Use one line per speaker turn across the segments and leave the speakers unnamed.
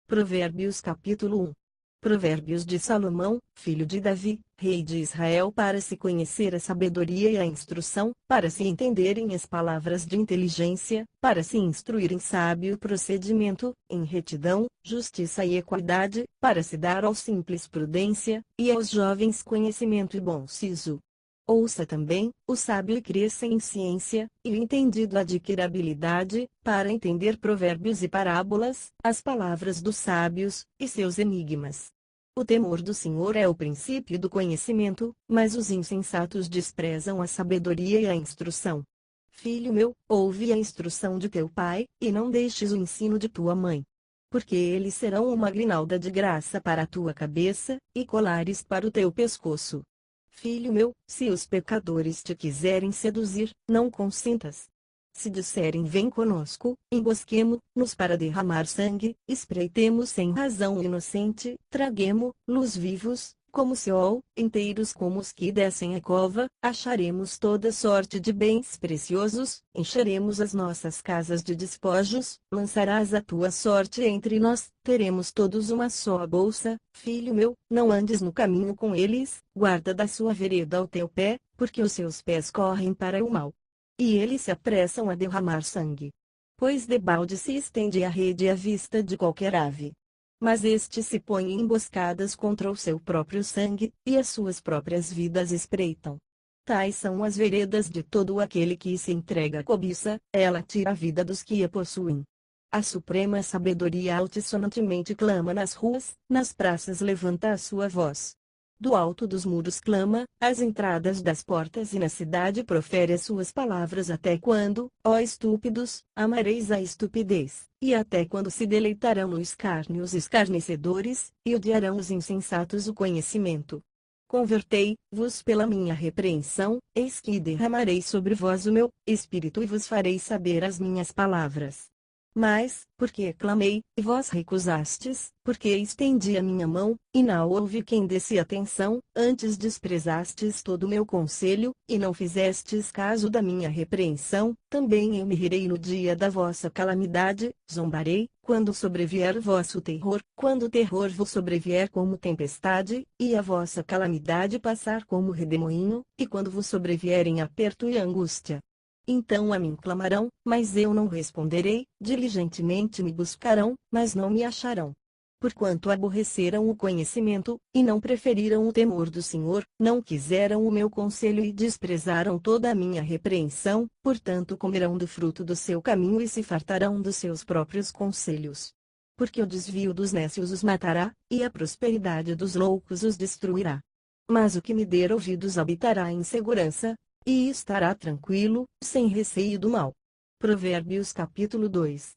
Provérbios capítulo 1. Provérbios de Salomão, filho de Davi, rei de Israel, para se conhecer a sabedoria e a instrução, para se entenderem as palavras de inteligência, para se instruir em sábio procedimento, em retidão, justiça e equidade, para se dar aos simples prudência, e aos jovens conhecimento e bom siso. Ouça também, o sábio cresça em ciência, e o entendido adquira habilidade, para entender provérbios e parábolas, as palavras dos sábios, e seus enigmas. O temor do Senhor é o princípio do conhecimento, mas os insensatos desprezam a sabedoria e a instrução. Filho meu, ouve a instrução de teu pai, e não deixes o ensino de tua mãe. Porque eles serão uma grinalda de graça para a tua cabeça, e colares para o teu pescoço. Filho meu, se os pecadores te quiserem seduzir, não consintas. Se disserem vem conosco, embosquemo-nos para derramar sangue, espreitemos sem razão o inocente, traguemo-los vivos, como Seol, inteiros como os que descem a cova, acharemos toda sorte de bens preciosos, encheremos as nossas casas de despojos, lançarás a tua sorte entre nós, teremos todos uma só bolsa. Filho meu, não andes no caminho com eles, guarda da sua vereda ao teu pé, porque os seus pés correm para o mal. E eles se apressam a derramar sangue. Pois debalde se estende a rede à vista de qualquer ave. Mas este se põe em emboscadas contra o seu próprio sangue, e as suas próprias vidas espreitam. Tais são as veredas de todo aquele que se entrega à cobiça, ela tira a vida dos que a possuem. A suprema sabedoria altissonantemente clama nas ruas, nas praças levanta a sua voz. Do alto dos muros clama, às entradas das portas e na cidade profere as suas palavras. Até quando, ó estúpidos, amareis a estupidez, e até quando se deleitarão no escárnio os escarnecedores, e odiarão os insensatos o conhecimento? Convertei-vos pela minha repreensão, eis que derramarei sobre vós o meu espírito e vos farei saber as minhas palavras. Mas, porque clamei, e vós recusastes, porque estendi a minha mão, e não houve quem desse atenção, antes desprezastes todo o meu conselho, e não fizestes caso da minha repreensão, também eu me rirei no dia da vossa calamidade, zombarei, quando sobrevier o vosso terror, quando o terror vos sobrevier como tempestade, e a vossa calamidade passar como redemoinho, e quando vos sobrevierem aperto e angústia. Então a mim clamarão, mas eu não responderei, diligentemente me buscarão, mas não me acharão. Porquanto aborreceram o conhecimento, e não preferiram o temor do Senhor, não quiseram o meu conselho e desprezaram toda a minha repreensão, portanto comerão do fruto do seu caminho e se fartarão dos seus próprios conselhos. Porque o desvio dos nécios os matará, e a prosperidade dos loucos os destruirá. Mas o que me der ouvidos habitará em segurança, e estará tranquilo, sem receio do mal. Provérbios capítulo 2.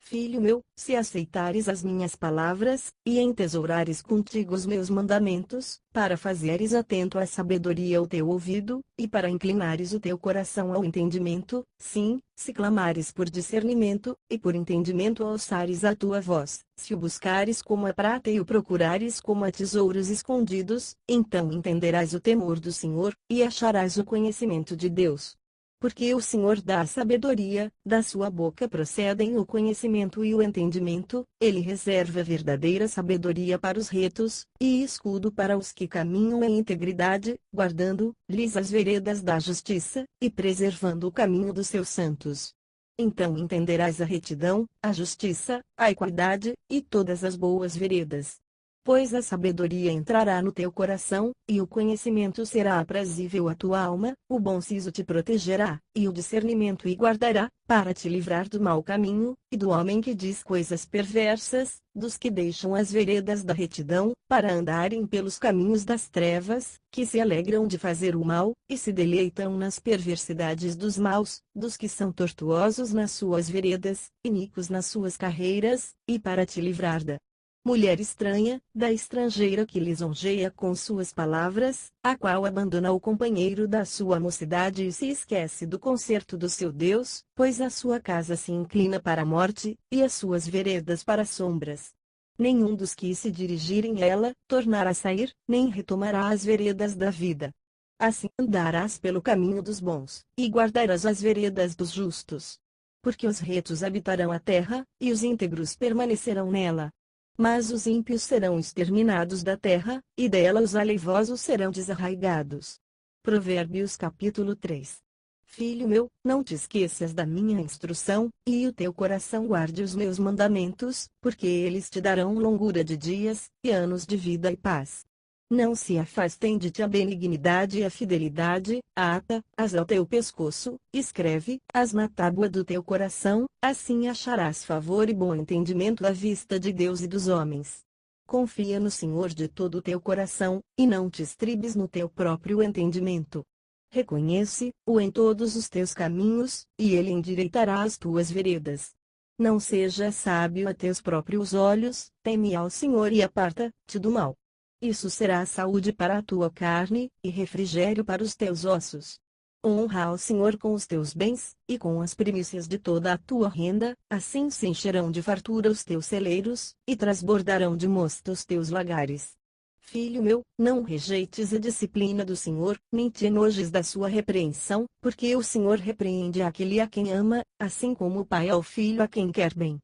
Filho meu, se aceitares as minhas palavras, e entesourares contigo os meus mandamentos, para fazeres atento à sabedoria o teu ouvido, e para inclinares o teu coração ao entendimento, sim, se clamares por discernimento, e por entendimento alçares a tua voz, se o buscares como a prata e o procurares como a tesouros escondidos, então entenderás o temor do Senhor, e acharás o conhecimento de Deus. Porque o Senhor dá a sabedoria, da sua boca procedem o conhecimento e o entendimento, ele reserva verdadeira sabedoria para os retos, e escudo para os que caminham em integridade, guardando-lhes as veredas da justiça, e preservando o caminho dos seus santos. Então entenderás a retidão, a justiça, a equidade, e todas as boas veredas. Pois a sabedoria entrará no teu coração, e o conhecimento será aprazível à tua alma, o bom siso te protegerá, e o discernimento e guardará, para te livrar do mau caminho, e do homem que diz coisas perversas, dos que deixam as veredas da retidão, para andarem pelos caminhos das trevas, que se alegram de fazer o mal, e se deleitam nas perversidades dos maus, dos que são tortuosos nas suas veredas, iníquos nas suas carreiras, e para te livrar da mulher estranha, da estrangeira que lisonjeia com suas palavras, a qual abandona o companheiro da sua mocidade e se esquece do concerto do seu Deus, pois a sua casa se inclina para a morte, e as suas veredas para as sombras. Nenhum dos que se dirigirem a ela, tornará a sair, nem retomará as veredas da vida. Assim andarás pelo caminho dos bons, e guardarás as veredas dos justos. Porque os retos habitarão a terra, e os íntegros permanecerão nela. Mas os ímpios serão exterminados da terra, e dela os aleivosos serão desarraigados. Provérbios capítulo 3. Filho meu, não te esqueças da minha instrução, e o teu coração guarde os meus mandamentos, porque eles te darão longura de dias, e anos de vida e paz. Não se afastem de ti a benignidade e a fidelidade, ata-as ao teu pescoço, escreve-as na tábua do teu coração, assim acharás favor e bom entendimento à vista de Deus e dos homens. Confia no Senhor de todo o teu coração, e não te estribes no teu próprio entendimento. Reconhece-o em todos os teus caminhos, e ele endireitará as tuas veredas. Não seja sábio a teus próprios olhos, teme ao Senhor e aparta-te do mal. Isso será saúde para a tua carne, e refrigério para os teus ossos. Honra ao Senhor com os teus bens, e com as primícias de toda a tua renda, assim se encherão de fartura os teus celeiros, e transbordarão de mosto os teus lagares. Filho meu, não rejeites a disciplina do Senhor, nem te enojes da sua repreensão, porque o Senhor repreende aquele a quem ama, assim como o pai ao filho a quem quer bem.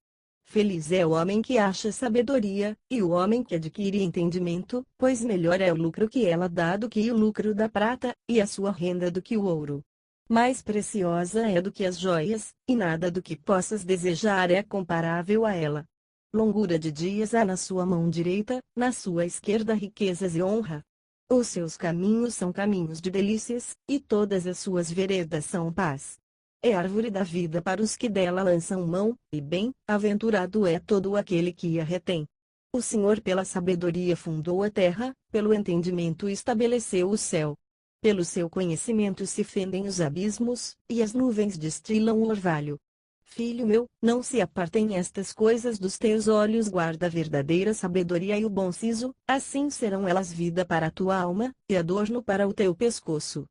Feliz é o homem que acha sabedoria, e o homem que adquire entendimento, pois melhor é o lucro que ela dá do que o lucro da prata, e a sua renda do que o ouro. Mais preciosa é do que as joias, e nada do que possas desejar é comparável a ela. Longura de dias há na sua mão direita, na sua esquerda riquezas e honra. Os seus caminhos são caminhos de delícias, e todas as suas veredas são paz. É árvore da vida para os que dela lançam mão, e bem-aventurado é todo aquele que a retém. O Senhor pela sabedoria fundou a terra, pelo entendimento estabeleceu o céu. Pelo seu conhecimento se fendem os abismos, e as nuvens destilam o orvalho. Filho meu, não se apartem estas coisas dos teus olhos, guarda a verdadeira sabedoria e o bom siso, assim serão elas vida para a tua alma, e adorno para o teu pescoço.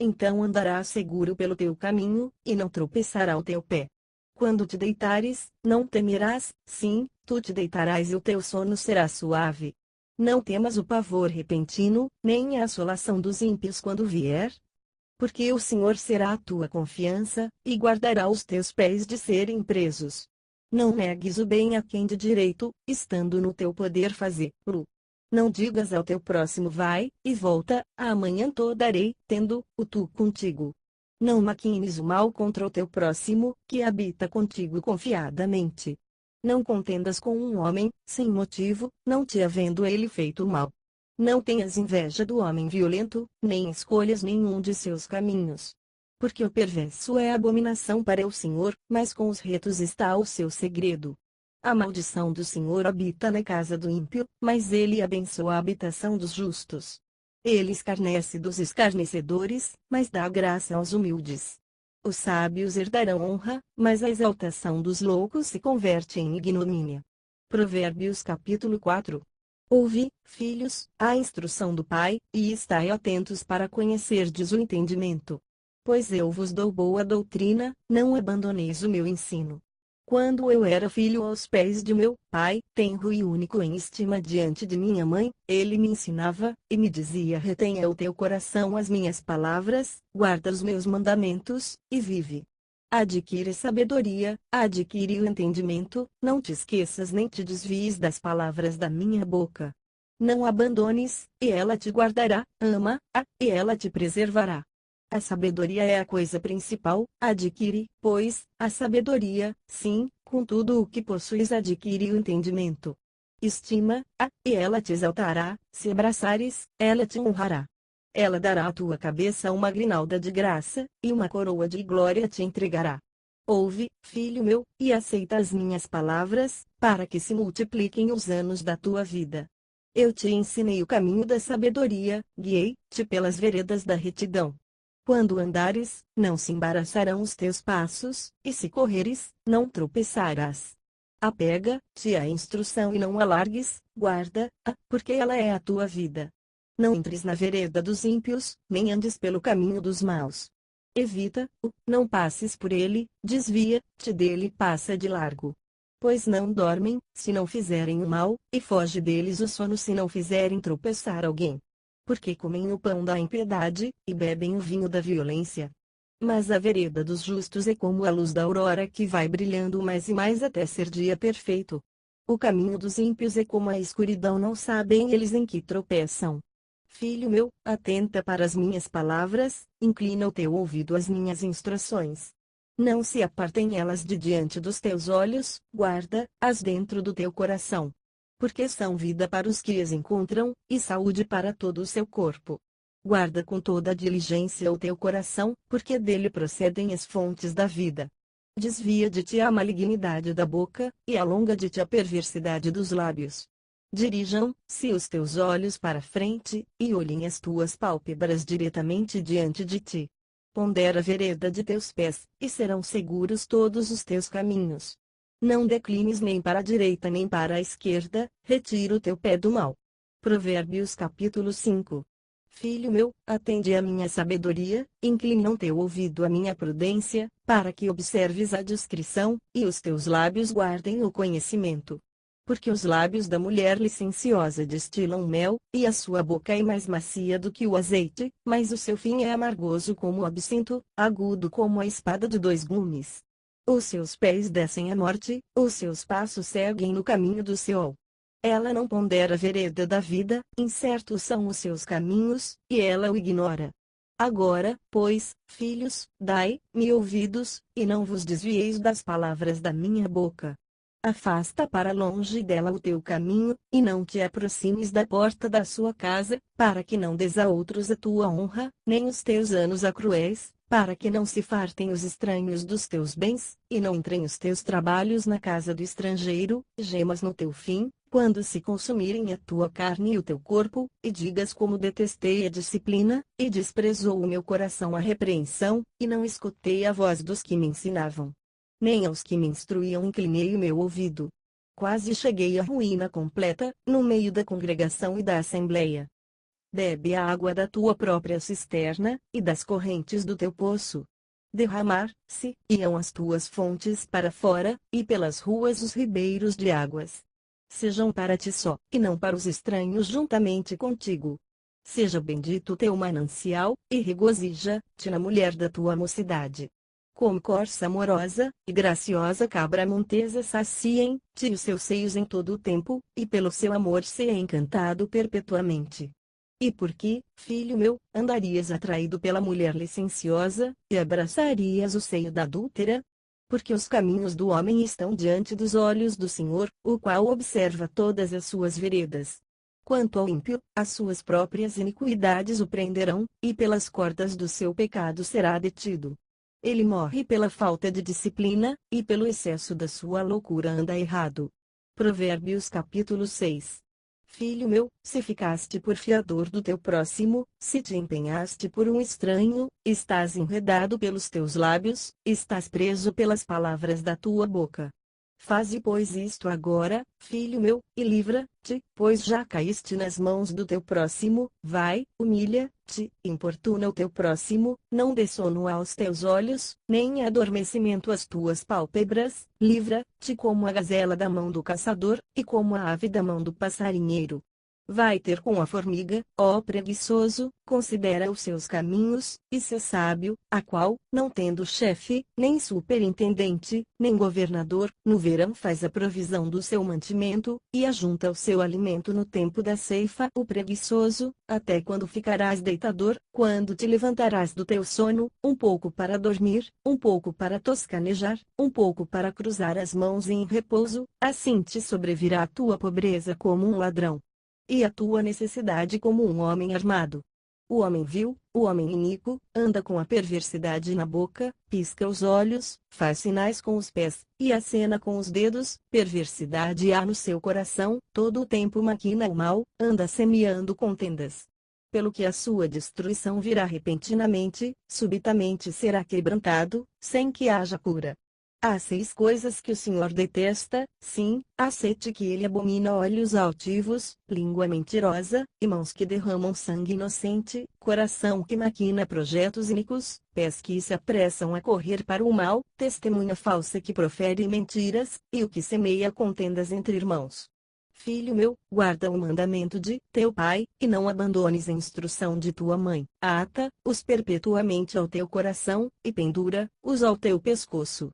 Então andarás seguro pelo teu caminho, e não tropeçará o teu pé. Quando te deitares, não temerás, sim, tu te deitarás e o teu sono será suave. Não temas o pavor repentino, nem a assolação dos ímpios quando vier. Porque o Senhor será a tua confiança, e guardará os teus pés de serem presos. Não negues o bem a quem de direito, estando no teu poder fazê-lo. Não digas ao teu próximo vai, e volta, amanhã te darei, tendo-o tu contigo. Não maquines o mal contra o teu próximo, que habita contigo confiadamente. Não contendas com um homem, sem motivo, não te havendo ele feito mal. Não tenhas inveja do homem violento, nem escolhas nenhum de seus caminhos. Porque o perverso é abominação para o Senhor, mas com os retos está o seu segredo. A maldição do Senhor habita na casa do ímpio, mas ele abençoa a habitação dos justos. Ele escarnece dos escarnecedores, mas dá graça aos humildes. Os sábios herdarão honra, mas a exaltação dos loucos se converte em ignomínia. Provérbios capítulo 4. Ouvi, filhos, a instrução do Pai, e estai atentos para conhecerdes o entendimento. Pois eu vos dou boa doutrina, não abandoneis o meu ensino. Quando eu era filho aos pés de meu pai, tenro e único em estima diante de minha mãe, ele me ensinava, e me dizia: retenha o teu coração as minhas palavras, guarda os meus mandamentos, e vive. Adquire sabedoria, adquire o entendimento, não te esqueças nem te desvies das palavras da minha boca. Não abandones, e ela te guardará, ama-a, e ela te preservará. A sabedoria é a coisa principal, adquire, pois, a sabedoria, sim, com tudo o que possuis adquire o entendimento. Estima-a, e ela te exaltará, se abraçares, ela te honrará. Ela dará à tua cabeça uma grinalda de graça, e uma coroa de glória te entregará. Ouve, filho meu, e aceita as minhas palavras, para que se multipliquem os anos da tua vida. Eu te ensinei o caminho da sabedoria, guiei-te pelas veredas da retidão. Quando andares, não se embaraçarão os teus passos, e se correres, não tropeçarás. Apega-te à instrução e não a largues, guarda-a, porque ela é a tua vida. Não entres na vereda dos ímpios, nem andes pelo caminho dos maus. Evita-o, não passes por ele, desvia-te dele e passa de largo. Pois não dormem, se não fizerem o mal, e foge deles o sono se não fizerem tropeçar alguém. Porque comem o pão da impiedade, e bebem o vinho da violência. Mas a vereda dos justos é como a luz da aurora que vai brilhando mais e mais até ser dia perfeito. O caminho dos ímpios é como a escuridão, não sabem eles em que tropeçam. Filho meu, atenta para as minhas palavras, inclina o teu ouvido às minhas instruções. Não se apartem elas de diante dos teus olhos, guarda-as dentro do teu coração. Porque são vida para os que as encontram, e saúde para todo o seu corpo. Guarda com toda a diligência o teu coração, porque dele procedem as fontes da vida. Desvia de ti a malignidade da boca, e alonga de ti a perversidade dos lábios. Dirijam-se os teus olhos para frente, e olhem as tuas pálpebras diretamente diante de ti. Pondera a vereda de teus pés, e serão seguros todos os teus caminhos. Não declines nem para a direita nem para a esquerda, retira o teu pé do mal. Provérbios capítulo 5. Filho meu, atende à minha sabedoria, inclina o teu ouvido à minha prudência, para que observes a discrição, e os teus lábios guardem o conhecimento. Porque os lábios da mulher licenciosa destilam mel, e a sua boca é mais macia do que o azeite, mas o seu fim é amargoso como o absinto, agudo como a espada de dois gumes. Os seus pés descem à morte, os seus passos seguem no caminho do Seol. Ela não pondera a vereda da vida, incertos são os seus caminhos, e ela o ignora. Agora, pois, filhos, dai-me ouvidos, e não vos desvieis das palavras da minha boca. Afasta para longe dela o teu caminho, e não te aproximes da porta da sua casa, para que não des a outros a tua honra, nem os teus anos a cruéis, para que não se fartem os estranhos dos teus bens, e não entrem os teus trabalhos na casa do estrangeiro, gemas no teu fim, quando se consumirem a tua carne e o teu corpo, e digas como detestei a disciplina, e desprezou o meu coração a repreensão, e não escutei a voz dos que me ensinavam. Nem aos que me instruíam inclinei o meu ouvido. Quase cheguei à ruína completa, no meio da congregação e da assembleia. Bebe a água da tua própria cisterna, e das correntes do teu poço. Derramar-se-iam as tuas fontes para fora, e pelas ruas os ribeiros de águas. Sejam para ti só, e não para os estranhos juntamente contigo. Seja bendito o teu manancial, e regozija-te na mulher da tua mocidade. Como corça amorosa, e graciosa cabra montesa saciem-te os seus seios em todo o tempo, e pelo seu amor seja encantado perpetuamente. E por que, filho meu, andarias atraído pela mulher licenciosa, e abraçarias o seio da adúltera? Porque os caminhos do homem estão diante dos olhos do Senhor, o qual observa todas as suas veredas. Quanto ao ímpio, as suas próprias iniquidades o prenderão, e pelas cordas do seu pecado será detido. Ele morre pela falta de disciplina, e pelo excesso da sua loucura anda errado. Provérbios capítulo 6. Filho meu, se ficaste por fiador do teu próximo, se te empenhaste por um estranho, estás enredado pelos teus lábios, estás preso pelas palavras da tua boca. Faze pois isto agora, filho meu, e livra-te, pois já caíste nas mãos do teu próximo, vai, humilha-te, importuna o teu próximo, não dê sono aos teus olhos, nem adormecimento às tuas pálpebras, livra-te como a gazela da mão do caçador, e como a ave da mão do passarinheiro. Vai ter com a formiga, ó preguiçoso, considera os seus caminhos, e se sábio, a qual, não tendo chefe, nem superintendente, nem governador, no verão faz a provisão do seu mantimento, e ajunta o seu alimento no tempo da ceifa. O preguiçoso, até quando ficarás deitador, quando te levantarás do teu sono, um pouco para dormir, um pouco para toscanejar, um pouco para cruzar as mãos em repouso, assim te sobrevirá a tua pobreza como um ladrão. E a tua necessidade como um homem armado. O homem vil, o homem iníquo, anda com a perversidade na boca, pisca os olhos, faz sinais com os pés, e acena com os dedos, perversidade há no seu coração, todo o tempo maquina o mal, anda semeando contendas. Pelo que a sua destruição virá repentinamente, subitamente será quebrantado, sem que haja cura. Há 6 coisas que o Senhor detesta, sim, há 7 que ele abomina: olhos altivos, língua mentirosa, e mãos que derramam sangue inocente, coração que maquina projetos iníquos, pés que se apressam a correr para o mal, testemunha falsa que profere mentiras, e o que semeia contendas entre irmãos. Filho meu, guarda o mandamento de teu pai, e não abandones a instrução de tua mãe. Ata-os perpetuamente ao teu coração, e pendura-os ao teu pescoço.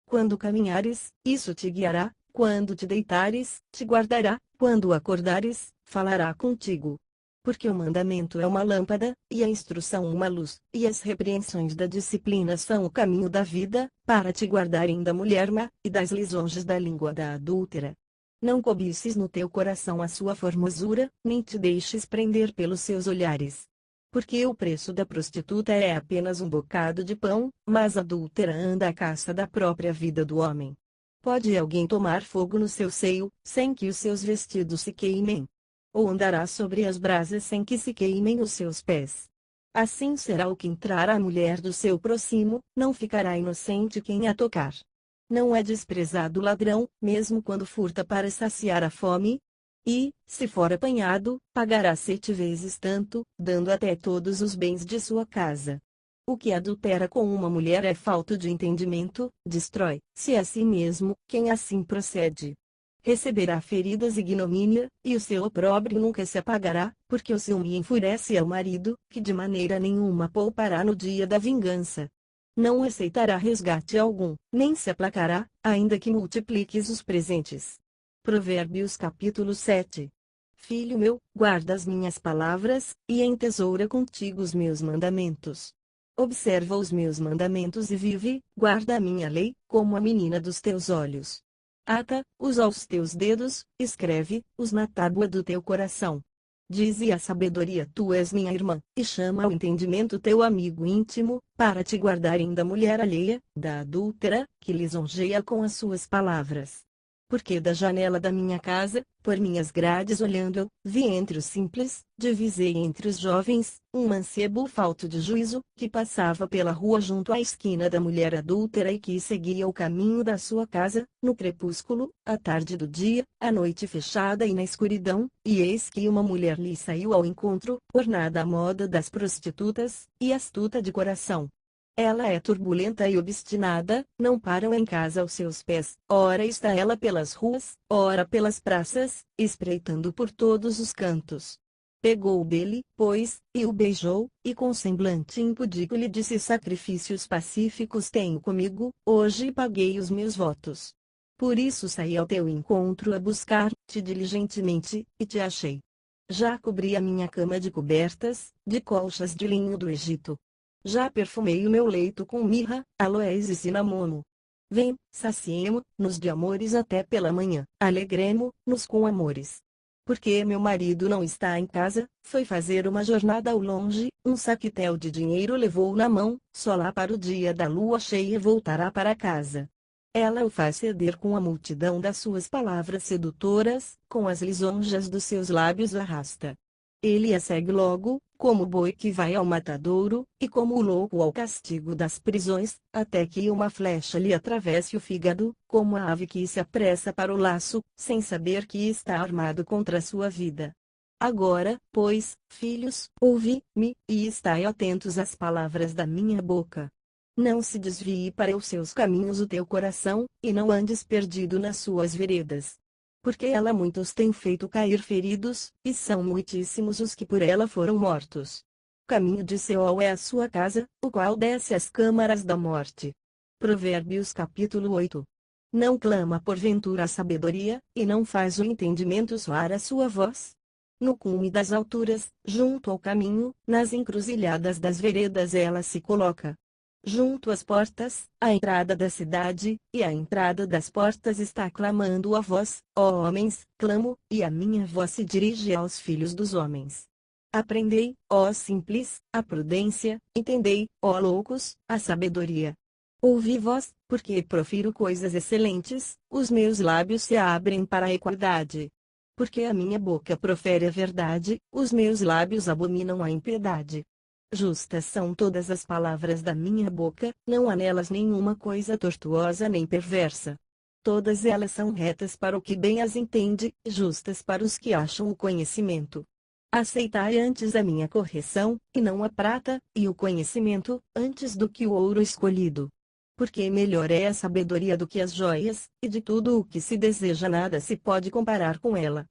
Quando caminhares, isso te guiará, Quando te deitares, te guardará, quando acordares, falará contigo. Porque o mandamento é uma lâmpada, e a instrução uma luz, e as repreensões da disciplina são o caminho da vida, para te guardarem da mulher má, e das lisonjas da língua da adúltera. Não cobices no teu coração a sua formosura, nem te deixes prender pelos seus olhares. Porque o preço da prostituta é apenas um bocado de pão, mas a adúltera anda à caça da própria vida do homem. Pode alguém tomar fogo no seu seio, sem que os seus vestidos se queimem? Ou andará sobre as brasas sem que se queimem os seus pés? Assim será o que entrar a mulher do seu próximo, não ficará inocente quem a tocar. Não é desprezado o ladrão, mesmo quando furta para saciar a fome? E, se for apanhado, pagará 7 vezes tanto, dando até todos os bens de sua casa. O que adultera com uma mulher é falta de entendimento, destrói-se a si mesmo, quem assim procede. Receberá feridas e ignomínia, e o seu opróbrio nunca se apagará, porque o ciúme enfurece ao marido, que de maneira nenhuma poupará no dia da vingança. Não aceitará resgate algum, nem se aplacará, ainda que multipliques os presentes. Provérbios capítulo 7. Filho meu, guarda as minhas palavras, e entesoura contigo os meus mandamentos. Observa os meus mandamentos e vive, guarda a minha lei, como a menina dos teus olhos. Ata-os aos teus dedos, escreve-os na tábua do teu coração. Dize a sabedoria: tu és minha irmã, e chama ao entendimento teu amigo íntimo, para te guardarem da mulher alheia, da adúltera, que lisonjeia com as suas palavras. Porque da janela da minha casa, por minhas grades olhando, vi entre os simples, divisei entre os jovens, um mancebo falto de juízo, que passava pela rua junto à esquina da mulher adúltera e que seguia o caminho da sua casa, no crepúsculo, à tarde do dia, à noite fechada e na escuridão, e eis que uma mulher lhe saiu ao encontro, ornada à moda das prostitutas, e astuta de coração. Ela é turbulenta e obstinada, não param em casa aos seus pés, ora está ela pelas ruas, ora pelas praças, espreitando por todos os cantos. Pegou dele, pois, e o beijou, e com semblante impudíco lhe disse: sacrifícios pacíficos tenho comigo, hoje paguei os meus votos. Por isso saí ao teu encontro a buscar-te diligentemente, e te achei. Já cobri a minha cama de cobertas, de colchas de linho do Egito. Já perfumei o meu leito com mirra, aloés e cinamomo. Vem, saciemo-nos de amores até pela manhã, alegremo-nos com amores. Porque meu marido não está em casa, foi fazer uma jornada ao longe, um saquetel de dinheiro levou na mão, só lá para o dia da lua cheia voltará para casa. Ela o faz ceder com a multidão das suas palavras sedutoras, com as lisonjas dos seus lábios arrasta. Ele a segue logo, como o boi que vai ao matadouro, e como o louco ao castigo das prisões, até que uma flecha lhe atravesse o fígado, como a ave que se apressa para o laço, sem saber que está armado contra a sua vida. Agora, pois, filhos, ouvi-me, e estai atentos às palavras da minha boca. Não se desvie para os seus caminhos o teu coração, e não andes perdido nas suas veredas. Porque ela muitos tem feito cair feridos, e são muitíssimos os que por ela foram mortos. Caminho de Seol é a sua casa, o qual desce às câmaras da morte. Provérbios capítulo 8. Não clama porventura a sabedoria, e não faz o entendimento soar a sua voz? No cume das alturas, junto ao caminho, nas encruzilhadas das veredas ela se coloca. Junto às portas, à entrada da cidade, e à entrada das portas está clamando a voz: ó homens, clamo, e a minha voz se dirige aos filhos dos homens. Aprendei, ó simples, a prudência, entendei, ó loucos, a sabedoria. Ouvi vós, porque profiro coisas excelentes, os meus lábios se abrem para a equidade. Porque a minha boca profere a verdade, os meus lábios abominam a impiedade. Justas são todas as palavras da minha boca, não há nelas nenhuma coisa tortuosa nem perversa. Todas elas são retas para o que bem as entende, justas para os que acham o conhecimento. Aceitai antes a minha correção, e não a prata, e o conhecimento, antes do que o ouro escolhido. Porque melhor é a sabedoria do que as joias, e de tudo o que se deseja nada se pode comparar com ela.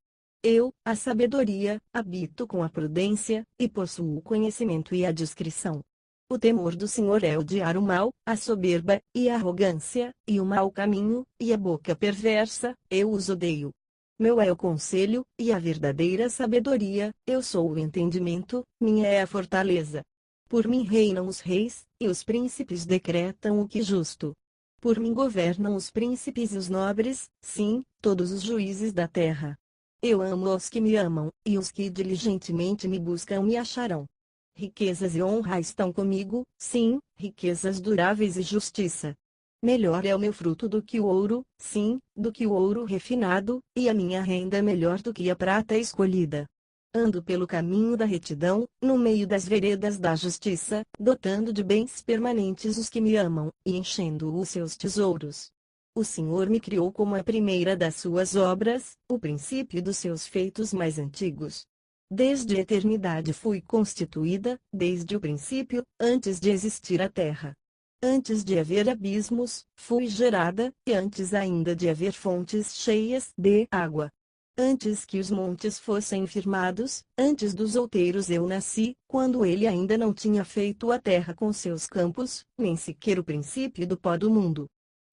Eu, a sabedoria, habito com a prudência, e possuo o conhecimento e a discrição. O temor do Senhor é odiar o mal, a soberba, e a arrogância, e o mau caminho, e a boca perversa, eu os odeio. Meu é o conselho, e a verdadeira sabedoria, eu sou o entendimento, minha é a fortaleza. Por mim reinam os reis, e os príncipes decretam o que é justo. Por mim governam os príncipes e os nobres, sim, todos os juízes da terra. Eu amo os que me amam, e os que diligentemente me buscam me acharão. Riquezas e honra estão comigo, sim, riquezas duráveis e justiça. Melhor é o meu fruto do que o ouro, sim, do que o ouro refinado, e a minha renda é melhor do que a prata escolhida. Ando pelo caminho da retidão, no meio das veredas da justiça, dotando de bens permanentes os que me amam, e enchendo os seus tesouros. O Senhor me criou como a primeira das suas obras, o princípio dos seus feitos mais antigos. Desde a eternidade fui constituída, desde o princípio, antes de existir a terra. Antes de haver abismos, fui gerada, e antes ainda de haver fontes cheias de água. Antes que os montes fossem firmados, antes dos outeiros eu nasci, quando ele ainda não tinha feito a terra com seus campos, nem sequer o princípio do pó do mundo.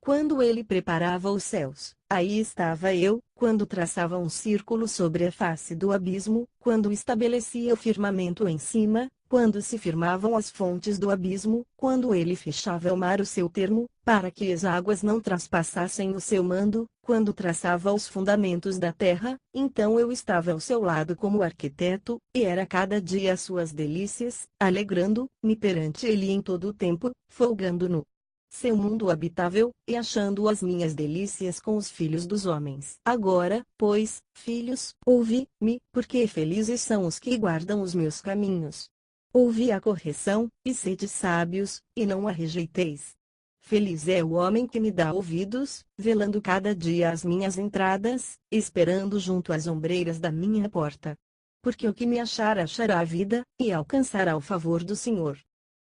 Quando ele preparava os céus, aí estava eu, quando traçava um círculo sobre a face do abismo, quando estabelecia o firmamento em cima, quando se firmavam as fontes do abismo, quando ele fechava ao mar o seu termo, para que as águas não traspassassem o seu mando, quando traçava os fundamentos da terra, então eu estava ao seu lado como arquiteto, e era cada dia as suas delícias, alegrando-me perante ele em todo o tempo, folgando no seu mundo habitável, e achando as minhas delícias com os filhos dos homens. Agora, pois, filhos, ouvi-me, porque felizes são os que guardam os meus caminhos. Ouvi a correção, e sede sábios, e não a rejeiteis. Feliz é o homem que me dá ouvidos, velando cada dia às minhas entradas, esperando junto às ombreiras da minha porta. Porque o que me achar achará a vida, e alcançará o favor do Senhor.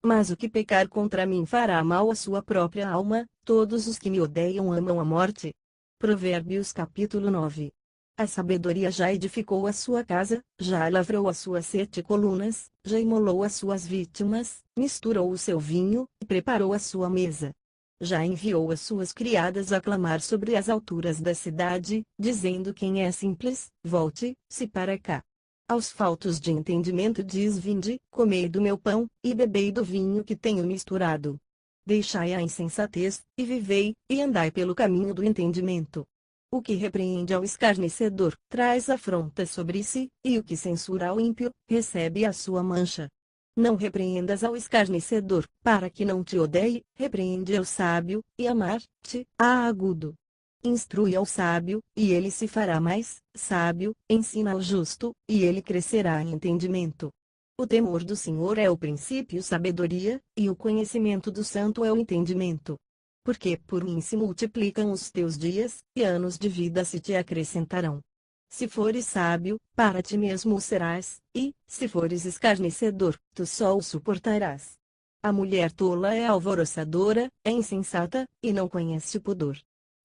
Mas o que pecar contra mim fará mal à sua própria alma, todos os que me odeiam amam a morte. Provérbios capítulo 9. A sabedoria já edificou a sua casa, já lavrou as suas 7 colunas, já imolou as suas vítimas, misturou o seu vinho, e preparou a sua mesa. Já enviou as suas criadas a clamar sobre as alturas da cidade, dizendo: quem é simples, volte-se para cá. Aos faltos de entendimento diz: vinde, comei do meu pão, e bebei do vinho que tenho misturado. Deixai a insensatez, e vivei, e andai pelo caminho do entendimento. O que repreende ao escarnecedor, traz afronta sobre si, e o que censura ao ímpio, recebe a sua mancha. Não repreendas ao escarnecedor, para que não te odeie, repreende ao sábio, e amar-te-á agudo. Instrui ao sábio, e ele se fará mais sábio, ensina ao justo, e ele crescerá em entendimento. O temor do Senhor é o princípio sabedoria, e o conhecimento do santo é o entendimento. Porque por mim se multiplicam os teus dias, e anos de vida se te acrescentarão. Se fores sábio, para ti mesmo o serás, e, se fores escarnecedor, tu só o suportarás. A mulher tola é alvoroçadora, é insensata, e não conhece o pudor.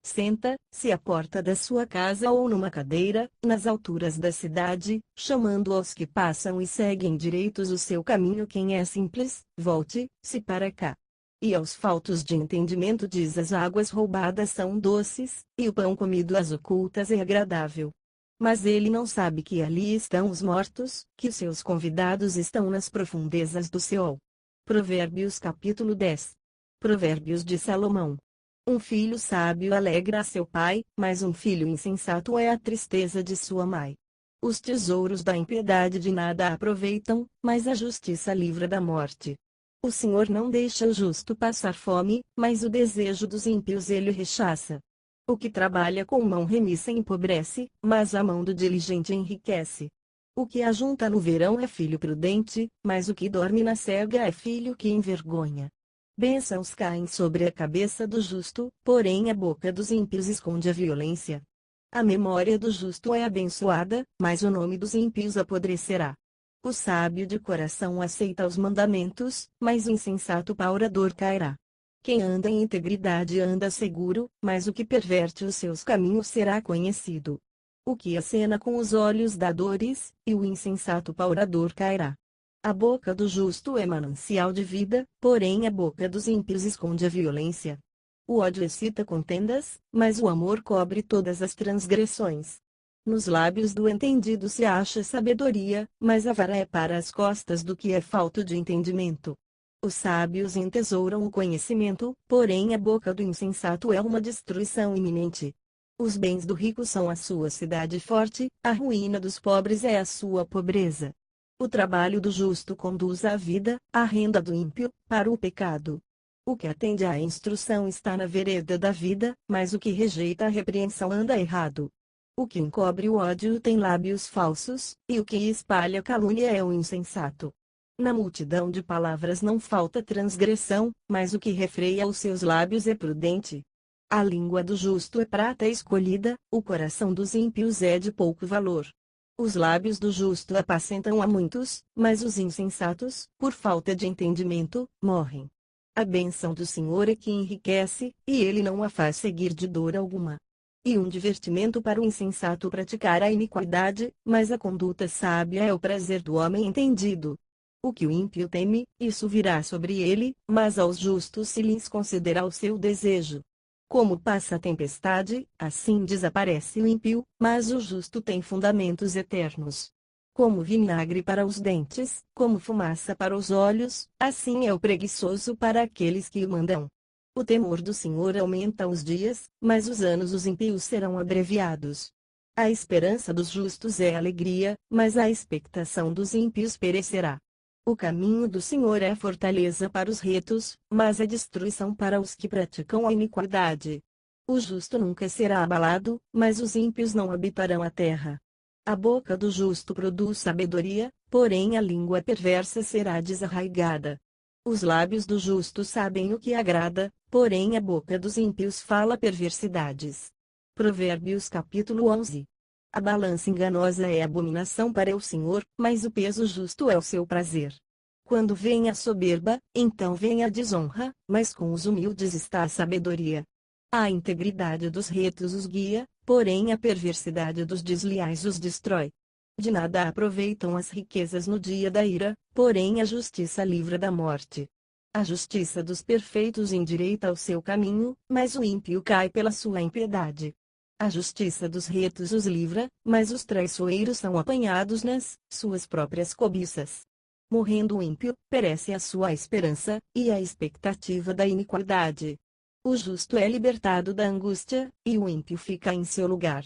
Senta-se à porta da sua casa ou numa cadeira, nas alturas da cidade, chamando aos que passam e seguem direitos o seu caminho. Quem é simples, volte-se para cá. E aos faltos de entendimento diz: as águas roubadas são doces, e o pão comido às ocultas é agradável. Mas ele não sabe que ali estão os mortos, que os seus convidados estão nas profundezas do Seol. Provérbios capítulo 10. Provérbios de Salomão. Um filho sábio alegra a seu pai, mas um filho insensato é a tristeza de sua mãe. Os tesouros da impiedade de nada aproveitam, mas a justiça livra da morte. O Senhor não deixa o justo passar fome, mas o desejo dos ímpios ele rechaça. O que trabalha com mão remissa empobrece, mas a mão do diligente enriquece. O que ajunta no verão é filho prudente, mas o que dorme na cega é filho que envergonha. Bênçãos caem sobre a cabeça do justo, porém a boca dos ímpios esconde a violência. A memória do justo é abençoada, mas o nome dos ímpios apodrecerá. O sábio de coração aceita os mandamentos, mas o insensato paurador cairá. Quem anda em integridade anda seguro, mas o que perverte os seus caminhos será conhecido. O que acena com os olhos dá dores, e o insensato paurador cairá. A boca do justo é manancial de vida, porém a boca dos ímpios esconde a violência. O ódio excita contendas, mas o amor cobre todas as transgressões. Nos lábios do entendido se acha sabedoria, mas a vara é para as costas do que é falto de entendimento. Os sábios entesouram o conhecimento, porém a boca do insensato é uma destruição iminente. Os bens do rico são a sua cidade forte, a ruína dos pobres é a sua pobreza. O trabalho do justo conduz à vida, a renda do ímpio, para o pecado. O que atende à instrução está na vereda da vida, mas o que rejeita a repreensão anda errado. O que encobre o ódio tem lábios falsos, e o que espalha calúnia é o insensato. Na multidão de palavras não falta transgressão, mas o que refreia os seus lábios é prudente. A língua do justo é prata escolhida, o coração dos ímpios é de pouco valor. Os lábios do justo apacentam a muitos, mas os insensatos, por falta de entendimento, morrem. A bênção do Senhor é que enriquece, e ele não a faz seguir de dor alguma. E um divertimento para o insensato praticar a iniquidade, mas a conduta sábia é o prazer do homem entendido. O que o ímpio teme, isso virá sobre ele, mas aos justos se lhes concederá o seu desejo. Como passa a tempestade, assim desaparece o ímpio, mas o justo tem fundamentos eternos. Como vinagre para os dentes, como fumaça para os olhos, assim é o preguiçoso para aqueles que o mandam. O temor do Senhor aumenta os dias, mas os anos dos ímpios serão abreviados. A esperança dos justos é alegria, mas a expectação dos ímpios perecerá. O caminho do Senhor é fortaleza para os retos, mas é destruição para os que praticam a iniquidade. O justo nunca será abalado, mas os ímpios não habitarão a terra. A boca do justo produz sabedoria, porém a língua perversa será desarraigada. Os lábios do justo sabem o que agrada, porém a boca dos ímpios fala perversidades. Provérbios capítulo 11. A balança enganosa é abominação para o Senhor, mas o peso justo é o seu prazer. Quando vem a soberba, então vem a desonra, mas com os humildes está a sabedoria. A integridade dos retos os guia, porém a perversidade dos desleais os destrói. De nada aproveitam as riquezas no dia da ira, porém a justiça livra da morte. A justiça dos perfeitos endireita o seu caminho, mas o ímpio cai pela sua impiedade. A justiça dos retos os livra, mas os traiçoeiros são apanhados nas suas próprias cobiças. Morrendo o ímpio, perece a sua esperança, e a expectativa da iniquidade. O justo é libertado da angústia, e o ímpio fica em seu lugar.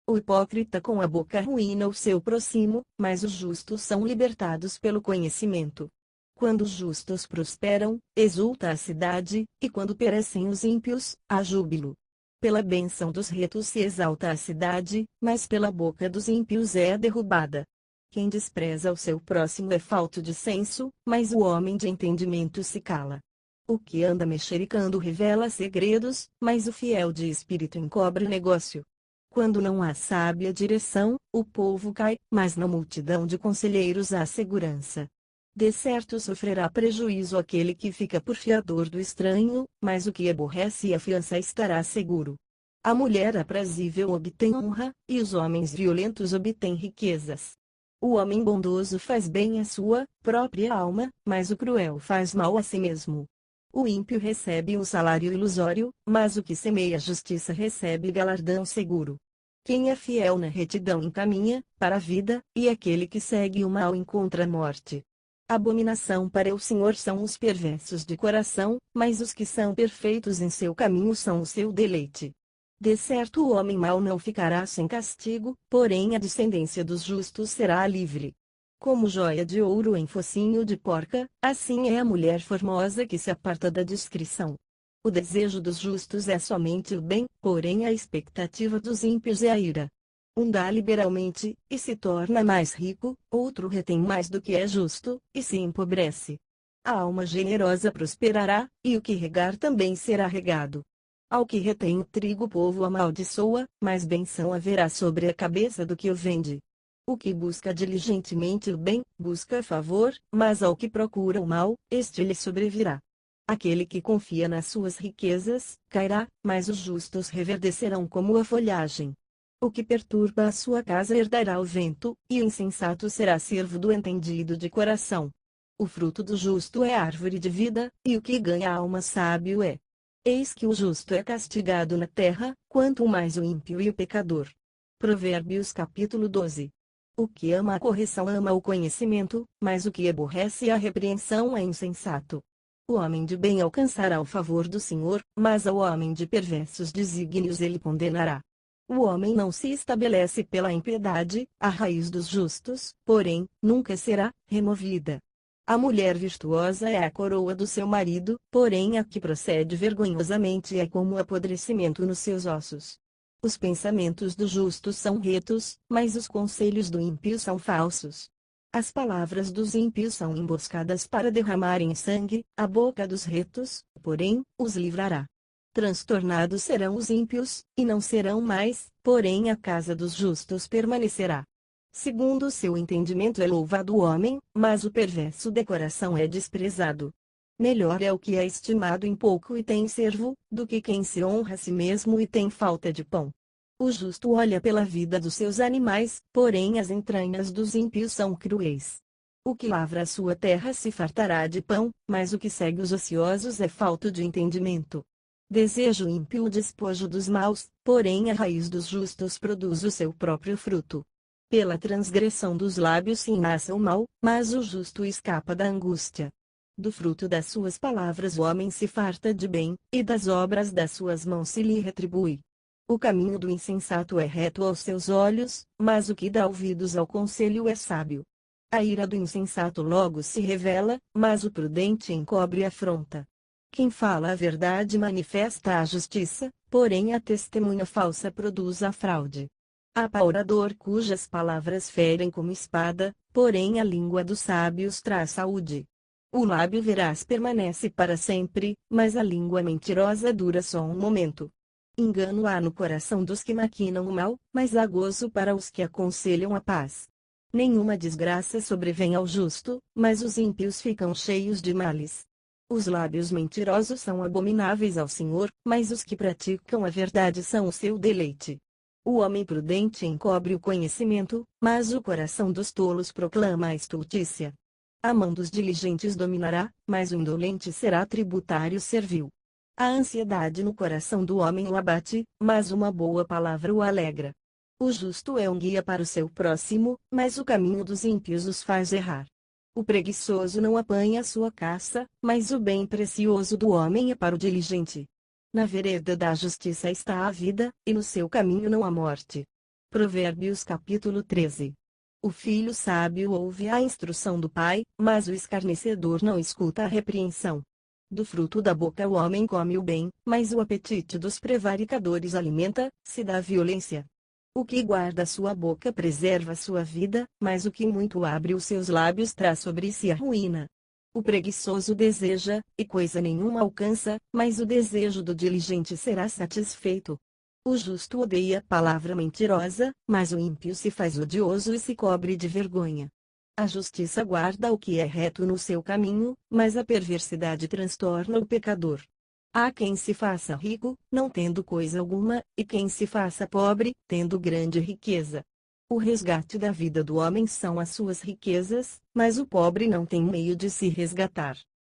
O hipócrita com a boca arruína o seu próximo, mas os justos são libertados pelo conhecimento. Quando os justos prosperam, exulta a cidade, e quando perecem os ímpios, há júbilo. Pela bênção dos retos se exalta a cidade, mas pela boca dos ímpios é derrubada. Quem despreza o seu próximo é falto de senso, mas o homem de entendimento se cala. O que anda mexericando revela segredos, mas o fiel de espírito encobre negócio. Quando não há sábia direção, o povo cai, mas na multidão de conselheiros há segurança. De certo sofrerá prejuízo aquele que fica por fiador do estranho, mas o que aborrece a fiança estará seguro. A mulher aprazível obtém honra, e os homens violentos obtêm riquezas. O homem bondoso faz bem à sua própria alma, mas o cruel faz mal a si mesmo. O ímpio recebe um salário ilusório, mas o que semeia justiça recebe galardão seguro. Quem é fiel na retidão encaminha para a vida, e aquele que segue o mal encontra a morte. Abominação para o Senhor são os perversos de coração, mas os que são perfeitos em seu caminho são o seu deleite. De certo o homem mau não ficará sem castigo, porém a descendência dos justos será livre. Como joia de ouro em focinho de porca, assim é a mulher formosa que se aparta da discrição. O desejo dos justos é somente o bem, porém a expectativa dos ímpios é a ira. Um dá liberalmente, e se torna mais rico, outro retém mais do que é justo, e se empobrece. A alma generosa prosperará, e o que regar também será regado. Ao que retém o trigo o povo amaldiçoa, mas benção haverá sobre a cabeça do que o vende. O que busca diligentemente o bem, busca favor, mas ao que procura o mal, este lhe sobrevirá. Aquele que confia nas suas riquezas, cairá, mas os justos reverdecerão como a folhagem. O que perturba a sua casa herdará o vento, e o insensato será servo do entendido de coração. O fruto do justo é árvore de vida, e o que ganha a alma sábio é. Eis que o justo é castigado na terra, quanto mais o ímpio e o pecador. Provérbios capítulo 12. O que ama a correção ama o conhecimento, mas o que aborrece a repreensão é insensato. O homem de bem alcançará o favor do Senhor, mas ao homem de perversos desígnios ele condenará. O homem não se estabelece pela impiedade, a raiz dos justos, porém, nunca será removida. A mulher virtuosa é a coroa do seu marido, porém a que procede vergonhosamente é como o apodrecimento nos seus ossos. Os pensamentos do justo são retos, mas os conselhos do ímpio são falsos. As palavras dos ímpios são emboscadas para derramarem sangue, a boca dos retos, porém, os livrará. Transtornados serão os ímpios, e não serão mais, porém a casa dos justos permanecerá. Segundo o seu entendimento é louvado o homem, mas o perverso de coração é desprezado. Melhor é o que é estimado em pouco e tem servo, do que quem se honra a si mesmo e tem falta de pão. O justo olha pela vida dos seus animais, porém as entranhas dos ímpios são cruéis. O que lavra a sua terra se fartará de pão, mas o que segue os ociosos é falto de entendimento. Deseja o ímpio o despojo dos maus, porém a raiz dos justos produz o seu próprio fruto. Pela transgressão dos lábios se nasce o mal, mas o justo escapa da angústia. Do fruto das suas palavras o homem se farta de bem, e das obras das suas mãos se lhe retribui. O caminho do insensato é reto aos seus olhos, mas o que dá ouvidos ao conselho é sábio. A ira do insensato logo se revela, mas o prudente encobre a afronta. Quem fala a verdade manifesta a justiça, porém a testemunha falsa produz a fraude. Há orador cujas palavras ferem como espada, porém a língua dos sábios traz saúde. O lábio veraz permanece para sempre, mas a língua mentirosa dura só um momento. Engano há no coração dos que maquinam o mal, mas há gozo para os que aconselham a paz. Nenhuma desgraça sobrevém ao justo, mas os ímpios ficam cheios de males. Os lábios mentirosos são abomináveis ao Senhor, mas os que praticam a verdade são o seu deleite. O homem prudente encobre o conhecimento, mas o coração dos tolos proclama a estultícia. A mão dos diligentes dominará, mas o indolente será tributário servil. A ansiedade no coração do homem o abate, mas uma boa palavra o alegra. O justo é um guia para o seu próximo, mas o caminho dos ímpios os faz errar. O preguiçoso não apanha sua caça, mas o bem precioso do homem é para o diligente. Na vereda da justiça está a vida, e no seu caminho não há morte. Provérbios capítulo 13. O filho sábio ouve a instrução do pai, mas o escarnecedor não escuta a repreensão. Do fruto da boca o homem come o bem, mas o apetite dos prevaricadores alimenta-se da violência. O que guarda sua boca preserva sua vida, mas o que muito abre os seus lábios traz sobre si a ruína. O preguiçoso deseja, e coisa nenhuma alcança, mas o desejo do diligente será satisfeito. O justo odeia palavra mentirosa, mas o ímpio se faz odioso e se cobre de vergonha. A justiça guarda o que é reto no seu caminho, mas a perversidade transtorna o pecador. Há quem se faça rico, não tendo coisa alguma, e quem se faça pobre, tendo grande riqueza. O resgate da vida do homem são as suas riquezas, mas o pobre não tem meio de se resgatar.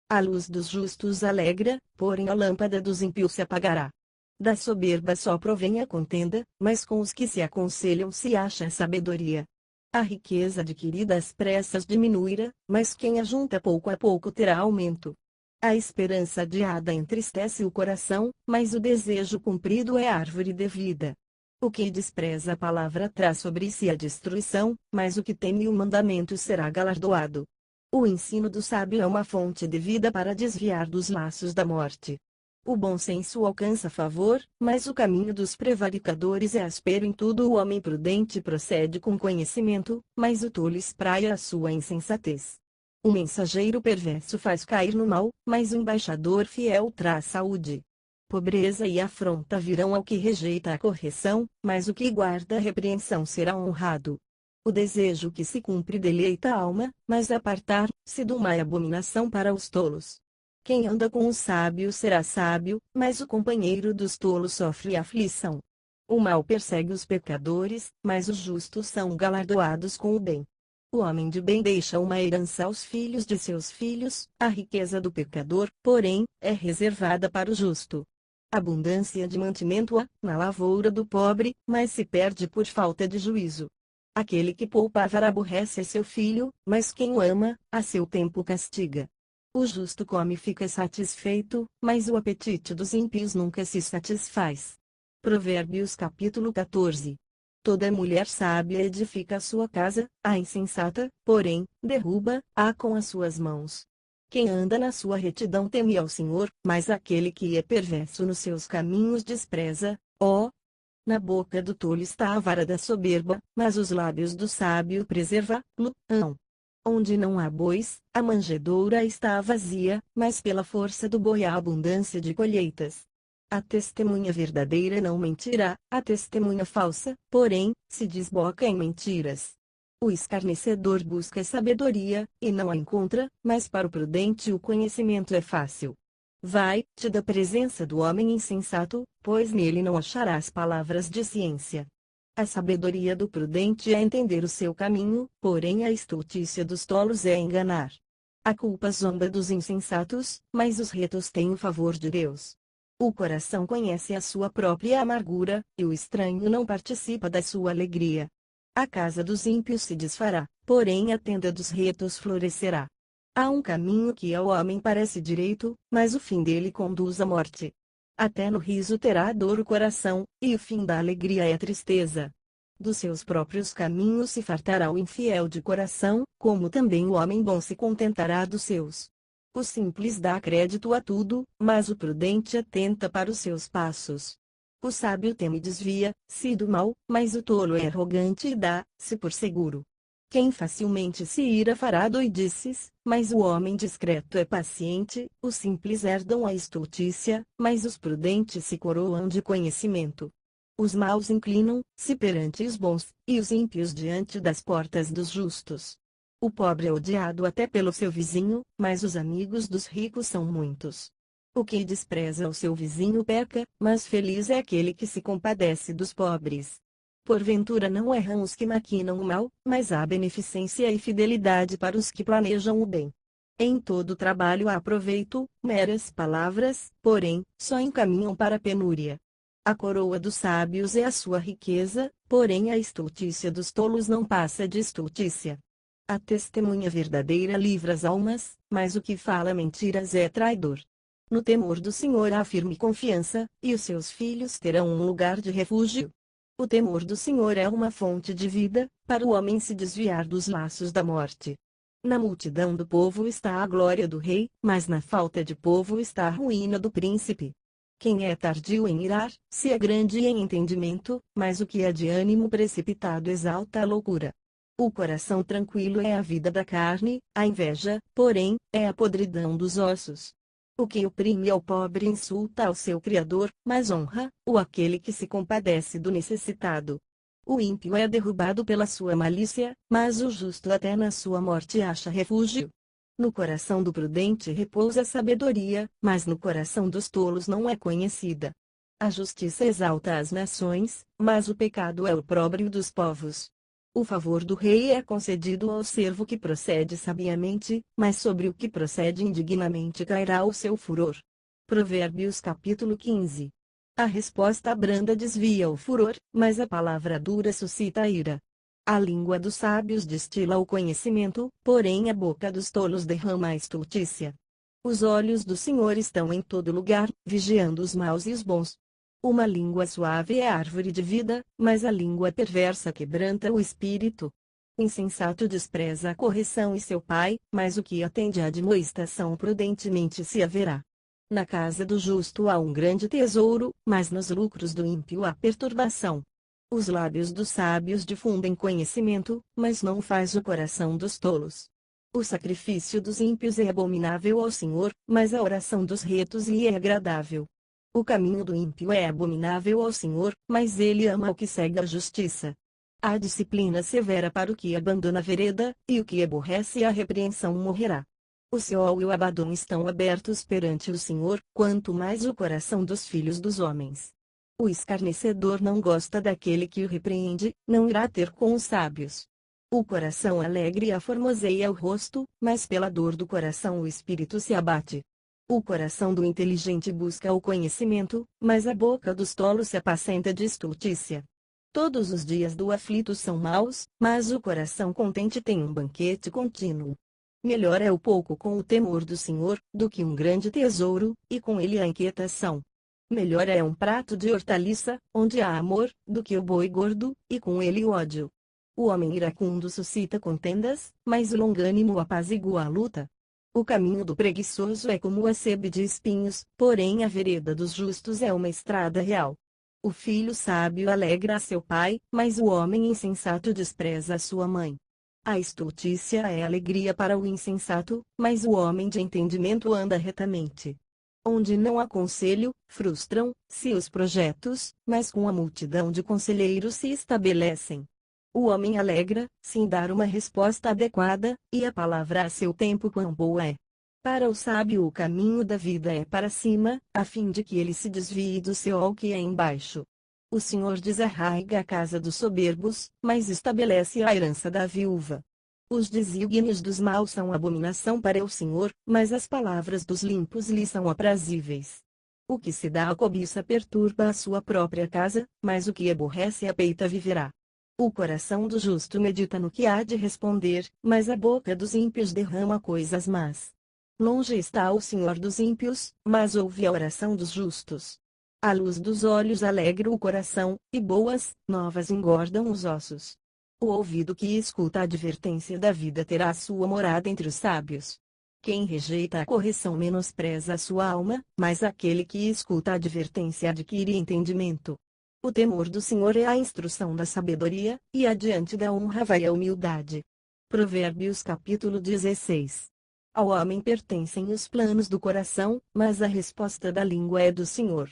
A luz dos justos alegra, porém a lâmpada dos ímpios se apagará. Da soberba só provém a contenda, mas com os que se aconselham se acha sabedoria. A riqueza adquirida às pressas diminuirá, mas quem ajunta pouco a pouco terá aumento. A esperança adiada entristece o coração, mas o desejo cumprido é árvore de vida. O que despreza a palavra traz sobre si a destruição, mas o que teme o mandamento será galardoado. O ensino do sábio é uma fonte de vida para desviar dos laços da morte. O bom senso alcança favor, mas o caminho dos prevaricadores é áspero em tudo. O homem prudente procede com conhecimento, mas o tolo espraia a sua insensatez. O mensageiro perverso faz cair no mal, mas o embaixador fiel traz saúde. Pobreza e afronta virão ao que rejeita a correção, mas o que guarda a repreensão será honrado. O desejo que se cumpre deleita a alma, mas apartar-se do mal é abominação para os tolos. Quem anda com o sábio será sábio, mas o companheiro dos tolos sofre aflição. O mal persegue os pecadores, mas os justos são galardoados com o bem. O homem de bem deixa uma herança aos filhos de seus filhos, a riqueza do pecador, porém, é reservada para o justo. Abundância de mantimento há na lavoura do pobre, mas se perde por falta de juízo. Aquele que poupa avara aborrece seu filho, mas quem o ama, a seu tempo castiga. O justo come e fica satisfeito, mas o apetite dos ímpios nunca se satisfaz. Provérbios capítulo 14. Toda mulher sábia edifica a sua casa, a insensata, porém, derruba-a com as suas mãos. Quem anda na sua retidão teme ao Senhor, mas aquele que é perverso nos seus caminhos despreza, ó. Na boca do tolo está a vara da soberba, mas os lábios do sábio preserva-lo-ão. Onde não há bois, a manjedoura está vazia, mas pela força do boi há abundância de colheitas. A testemunha verdadeira não mentirá, a testemunha falsa, porém, se desboca em mentiras. O escarnecedor busca sabedoria, e não a encontra, mas para o prudente o conhecimento é fácil. Vai-te da presença do homem insensato, pois nele não acharás palavras de ciência. A sabedoria do prudente é entender o seu caminho, porém a estultícia dos tolos é enganar. A culpa zomba dos insensatos, mas os retos têm o favor de Deus. O coração conhece a sua própria amargura, e o estranho não participa da sua alegria. A casa dos ímpios se desfará, porém a tenda dos retos florescerá. Há um caminho que ao homem parece direito, mas o fim dele conduz à morte. Até no riso terá dor o coração, e o fim da alegria é a tristeza. Dos seus próprios caminhos se fartará o infiel de coração, como também o homem bom se contentará dos seus. O simples dá crédito a tudo, mas o prudente atenta para os seus passos. O sábio teme e desvia-se do mal, mas o tolo é arrogante e dá-se por seguro. Quem facilmente se ira fará doidices, mas o homem discreto é paciente. Os simples herdam a estultícia, mas os prudentes se coroam de conhecimento. Os maus inclinam-se perante os bons, e os ímpios diante das portas dos justos. O pobre é odiado até pelo seu vizinho, mas os amigos dos ricos são muitos. O que despreza o seu vizinho peca, mas feliz é aquele que se compadece dos pobres. Porventura não erram os que maquinam o mal, mas há beneficência e fidelidade para os que planejam o bem. Em todo trabalho há proveito, meras palavras, porém, só encaminham para a penúria. A coroa dos sábios é a sua riqueza, porém a estultícia dos tolos não passa de estultícia. A testemunha verdadeira livra as almas, mas o que fala mentiras é traidor. No temor do Senhor há firme confiança, e os seus filhos terão um lugar de refúgio. O temor do Senhor é uma fonte de vida, para o homem se desviar dos laços da morte. Na multidão do povo está a glória do rei, mas na falta de povo está a ruína do príncipe. Quem é tardio em irar, se é grande em entendimento, mas o que é de ânimo precipitado exalta a loucura. O coração tranquilo é a vida da carne, a inveja, porém, é a podridão dos ossos. O que oprime ao pobre insulta ao seu Criador, mas honra-o aquele que se compadece do necessitado. O ímpio é derrubado pela sua malícia, mas o justo até na sua morte acha refúgio. No coração do prudente repousa a sabedoria, mas no coração dos tolos não é conhecida. A justiça exalta as nações, mas o pecado é o opróbrio dos povos. O favor do rei é concedido ao servo que procede sabiamente, mas sobre o que procede indignamente cairá o seu furor. Provérbios capítulo 15. A resposta branda desvia o furor, mas a palavra dura suscita a ira. A língua dos sábios destila o conhecimento, porém a boca dos tolos derrama a estultícia. Os olhos do Senhor estão em todo lugar, vigiando os maus e os bons. Uma língua suave é árvore de vida, mas a língua perversa quebranta o espírito. O insensato despreza a correção e seu pai, mas o que atende à admoestação prudentemente se haverá. Na casa do justo há um grande tesouro, mas nos lucros do ímpio há perturbação. Os lábios dos sábios difundem conhecimento, mas não faz o coração dos tolos. O sacrifício dos ímpios é abominável ao Senhor, mas a oração dos retos lhe é agradável. O caminho do ímpio é abominável ao Senhor, mas ele ama o que segue a justiça. Há disciplina severa para o que abandona a vereda, e o que aborrece a repreensão morrerá. O Seol e o Abadom estão abertos perante o Senhor, quanto mais o coração dos filhos dos homens. O escarnecedor não gosta daquele que o repreende, não irá ter com os sábios. O coração alegre aformoseia o rosto, mas pela dor do coração o espírito se abate. O coração do inteligente busca o conhecimento, mas a boca dos tolos se apacenta de estultícia. Todos os dias do aflito são maus, mas o coração contente tem um banquete contínuo. Melhor é o pouco com o temor do Senhor, do que um grande tesouro, e com ele a inquietação. Melhor é um prato de hortaliça, onde há amor, do que o boi gordo, e com ele o ódio. O homem iracundo suscita contendas, mas o longânimo apazigua a luta. O caminho do preguiçoso é como a sebe de espinhos, porém a vereda dos justos é uma estrada real. O filho sábio alegra a seu pai, mas o homem insensato despreza a sua mãe. A estultícia é alegria para o insensato, mas o homem de entendimento anda retamente. Onde não há conselho, frustram-se os projetos, mas com a multidão de conselheiros se estabelecem. O homem alegra, se em dar uma resposta adequada, e a palavra a seu tempo quão boa é. Para o sábio o caminho da vida é para cima, a fim de que ele se desvie do Seol que é embaixo. O Senhor desarraiga a casa dos soberbos, mas estabelece a herança da viúva. Os desígnios dos maus são abominação para o Senhor, mas as palavras dos limpos lhe são aprazíveis. O que se dá à cobiça perturba a sua própria casa, mas o que aborrece a peita viverá. O coração do justo medita no que há de responder, mas a boca dos ímpios derrama coisas más. Longe está o Senhor dos ímpios, mas ouve a oração dos justos. A luz dos olhos alegra o coração, e boas novas engordam os ossos. O ouvido que escuta a advertência da vida terá sua morada entre os sábios. Quem rejeita a correção menospreza a sua alma, mas aquele que escuta a advertência adquire entendimento. O temor do Senhor é a instrução da sabedoria, e adiante da honra vai a humildade. Provérbios capítulo 16. Ao homem pertencem os planos do coração, mas a resposta da língua é do Senhor.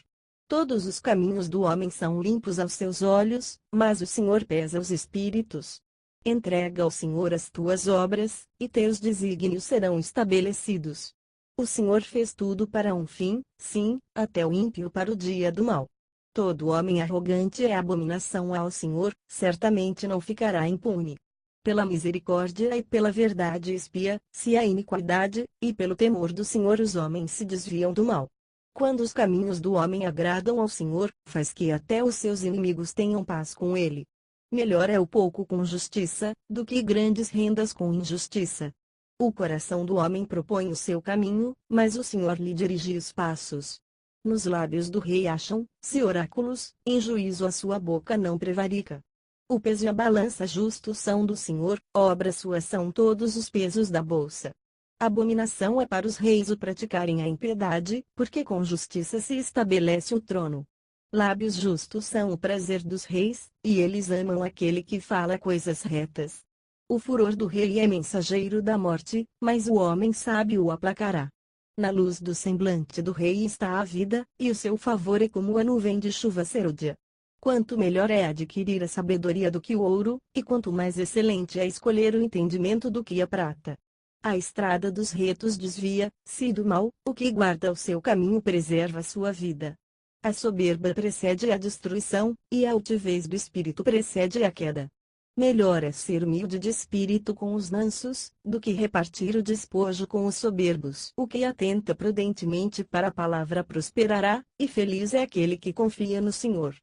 Todos os caminhos do homem são limpos aos seus olhos, mas o Senhor pesa os espíritos. Entrega ao Senhor as tuas obras, e teus desígnios serão estabelecidos. O Senhor fez tudo para um fim, sim, até o ímpio para o dia do mal. Todo homem arrogante é abominação ao Senhor, certamente não ficará impune. Pela misericórdia e pela verdade expia-se a iniquidade, e pelo temor do Senhor os homens se desviam do mal. Quando os caminhos do homem agradam ao Senhor, faz que até os seus inimigos tenham paz com ele. Melhor é o pouco com justiça, do que grandes rendas com injustiça. O coração do homem propõe o seu caminho, mas o Senhor lhe dirige os passos. Nos lábios do rei acham-se oráculos, em juízo a sua boca não prevarica. O peso e a balança justos são do Senhor, obras suas são todos os pesos da bolsa. Abominação é para os reis o praticarem a impiedade, porque com justiça se estabelece o trono. Lábios justos são o prazer dos reis, e eles amam aquele que fala coisas retas. O furor do rei é mensageiro da morte, mas o homem sábio o aplacará. Na luz do semblante do rei está a vida, e o seu favor é como a nuvem de chuva serôdia. Quanto melhor é adquirir a sabedoria do que o ouro, e quanto mais excelente é escolher o entendimento do que a prata. A estrada dos retos desvia-se do mal, o que guarda o seu caminho preserva sua vida. A soberba precede a destruição, e a altivez do espírito precede a queda. Melhor é ser humilde de espírito com os mansos, do que repartir o despojo com os soberbos. O que atenta prudentemente para a palavra prosperará, e feliz é aquele que confia no Senhor.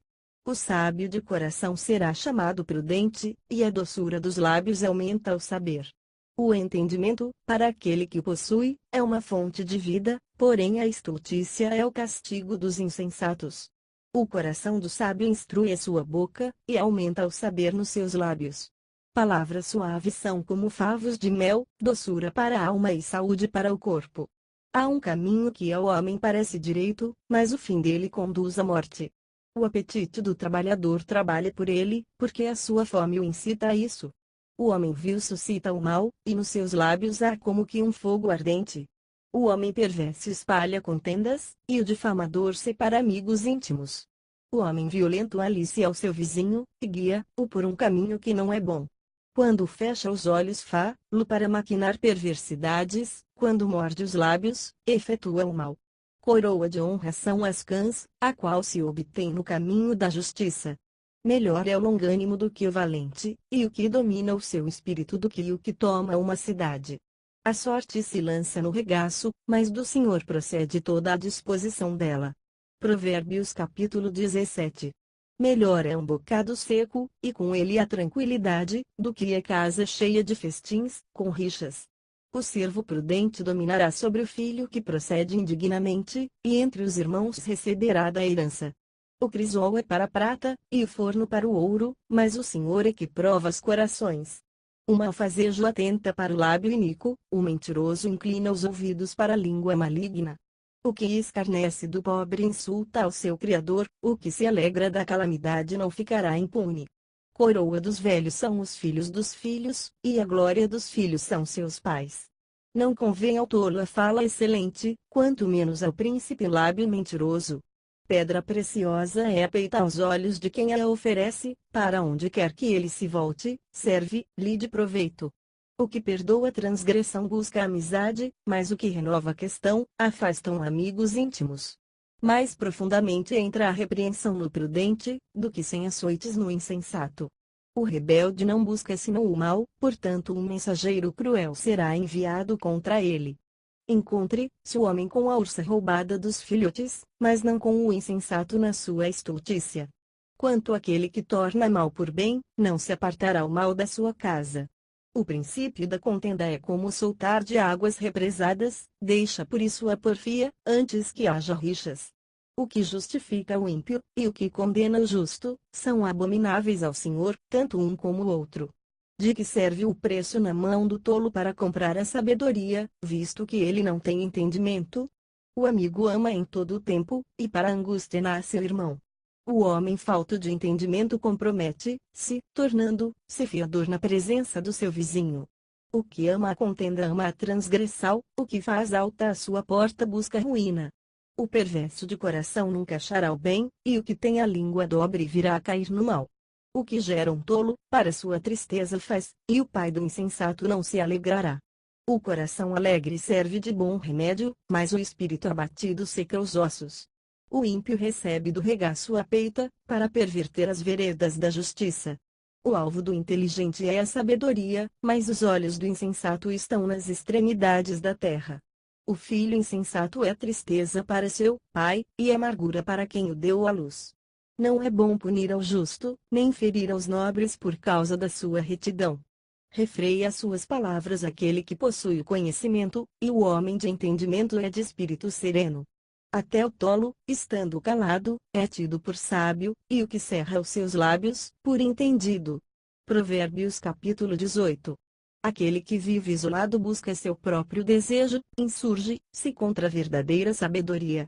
O sábio de coração será chamado prudente, e a doçura dos lábios aumenta o saber. O entendimento, para aquele que o possui, é uma fonte de vida, porém a estultícia é o castigo dos insensatos. O coração do sábio instrui a sua boca, e aumenta o saber nos seus lábios. Palavras suaves são como favos de mel, doçura para a alma e saúde para o corpo. Há um caminho que ao homem parece direito, mas o fim dele conduz à morte. O apetite do trabalhador trabalha por ele, porque a sua fome o incita a isso. O homem vil suscita o mal, e nos seus lábios há como que um fogo ardente. O homem perverso espalha contendas, e o difamador separa amigos íntimos. O homem violento alicia ao seu vizinho, e guia-o por um caminho que não é bom. Quando fecha os olhos fá-lo para maquinar perversidades, quando morde os lábios, efetua o mal. Coroa de honra são as cãs, a qual se obtém no caminho da justiça. Melhor é o longânimo do que o valente, e o que domina o seu espírito do que o que toma uma cidade. A sorte se lança no regaço, mas do Senhor procede toda a disposição dela. Provérbios capítulo 17. Melhor é um bocado seco, e com ele a tranquilidade, do que a casa cheia de festins, com rixas. O servo prudente dominará sobre o filho que procede indignamente, e entre os irmãos receberá da herança. O crisol é para a prata, e o forno para o ouro, mas o Senhor é que prova os corações. O malfazejo atenta para o lábio iníquo, o mentiroso inclina os ouvidos para a língua maligna. O que escarnece do pobre insulta ao seu Criador, o que se alegra da calamidade não ficará impune. Coroa dos velhos são os filhos dos filhos, e a glória dos filhos são seus pais. Não convém ao tolo a fala excelente, quanto menos ao príncipe lábio mentiroso. Pedra preciosa é a peita aos olhos de quem a oferece, para onde quer que ele se volte, serve-lhe de proveito. O que perdoa a transgressão busca a amizade, mas o que renova a questão, afastam amigos íntimos. Mais profundamente entra a repreensão no prudente, do que sem açoites no insensato. O rebelde não busca senão o mal, portanto um mensageiro cruel será enviado contra ele. Encontre-se o homem com a ursa roubada dos filhotes, mas não com o insensato na sua estultícia. Quanto àquele que torna mal por bem, não se apartará o mal da sua casa. O princípio da contenda é como o soltar de águas represadas, deixa por isso a porfia, antes que haja rixas. O que justifica o ímpio, e o que condena o justo, são abomináveis ao Senhor, tanto um como o outro. De que serve o preço na mão do tolo para comprar a sabedoria, visto que ele não tem entendimento? O amigo ama em todo o tempo, e para a angústia nasce o irmão. O homem falto de entendimento compromete-se, tornando-se fiador na presença do seu vizinho. O que ama a contenda ama a transgressão, o que faz alta a sua porta busca a ruína. O perverso de coração nunca achará o bem, e o que tem a língua dobre virá a cair no mal. O que gera um tolo, para sua tristeza faz, e o pai do insensato não se alegrará. O coração alegre serve de bom remédio, mas o espírito abatido seca os ossos. O ímpio recebe do regaço a peita, para perverter as veredas da justiça. O alvo do inteligente é a sabedoria, mas os olhos do insensato estão nas extremidades da terra. O filho insensato é tristeza para seu pai, e amargura para quem o deu à luz. Não é bom punir ao justo, nem ferir aos nobres por causa da sua retidão. Refreia as suas palavras aquele que possui o conhecimento, e o homem de entendimento é de espírito sereno. Até o tolo, estando calado, é tido por sábio, e o que cerra os seus lábios, por entendido. Provérbios capítulo 18. Aquele que vive isolado busca seu próprio desejo, insurge-se contra a verdadeira sabedoria.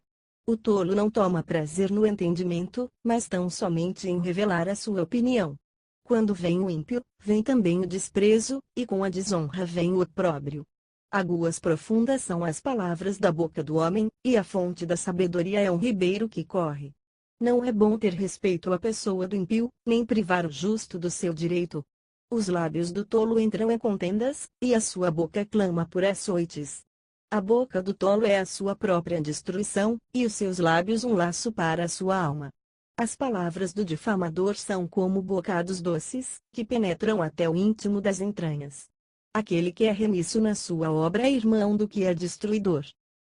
O tolo não toma prazer no entendimento, mas tão somente em revelar a sua opinião. Quando vem o ímpio, vem também o desprezo, e com a desonra vem o opróbrio. Águas profundas são as palavras da boca do homem, e a fonte da sabedoria é um ribeiro que corre. Não é bom ter respeito à pessoa do ímpio, nem privar o justo do seu direito. Os lábios do tolo entram em contendas, e a sua boca clama por açoites. A boca do tolo é a sua própria destruição, e os seus lábios um laço para a sua alma. As palavras do difamador são como bocados doces, que penetram até o íntimo das entranhas. Aquele que é remisso na sua obra é irmão do que é destruidor.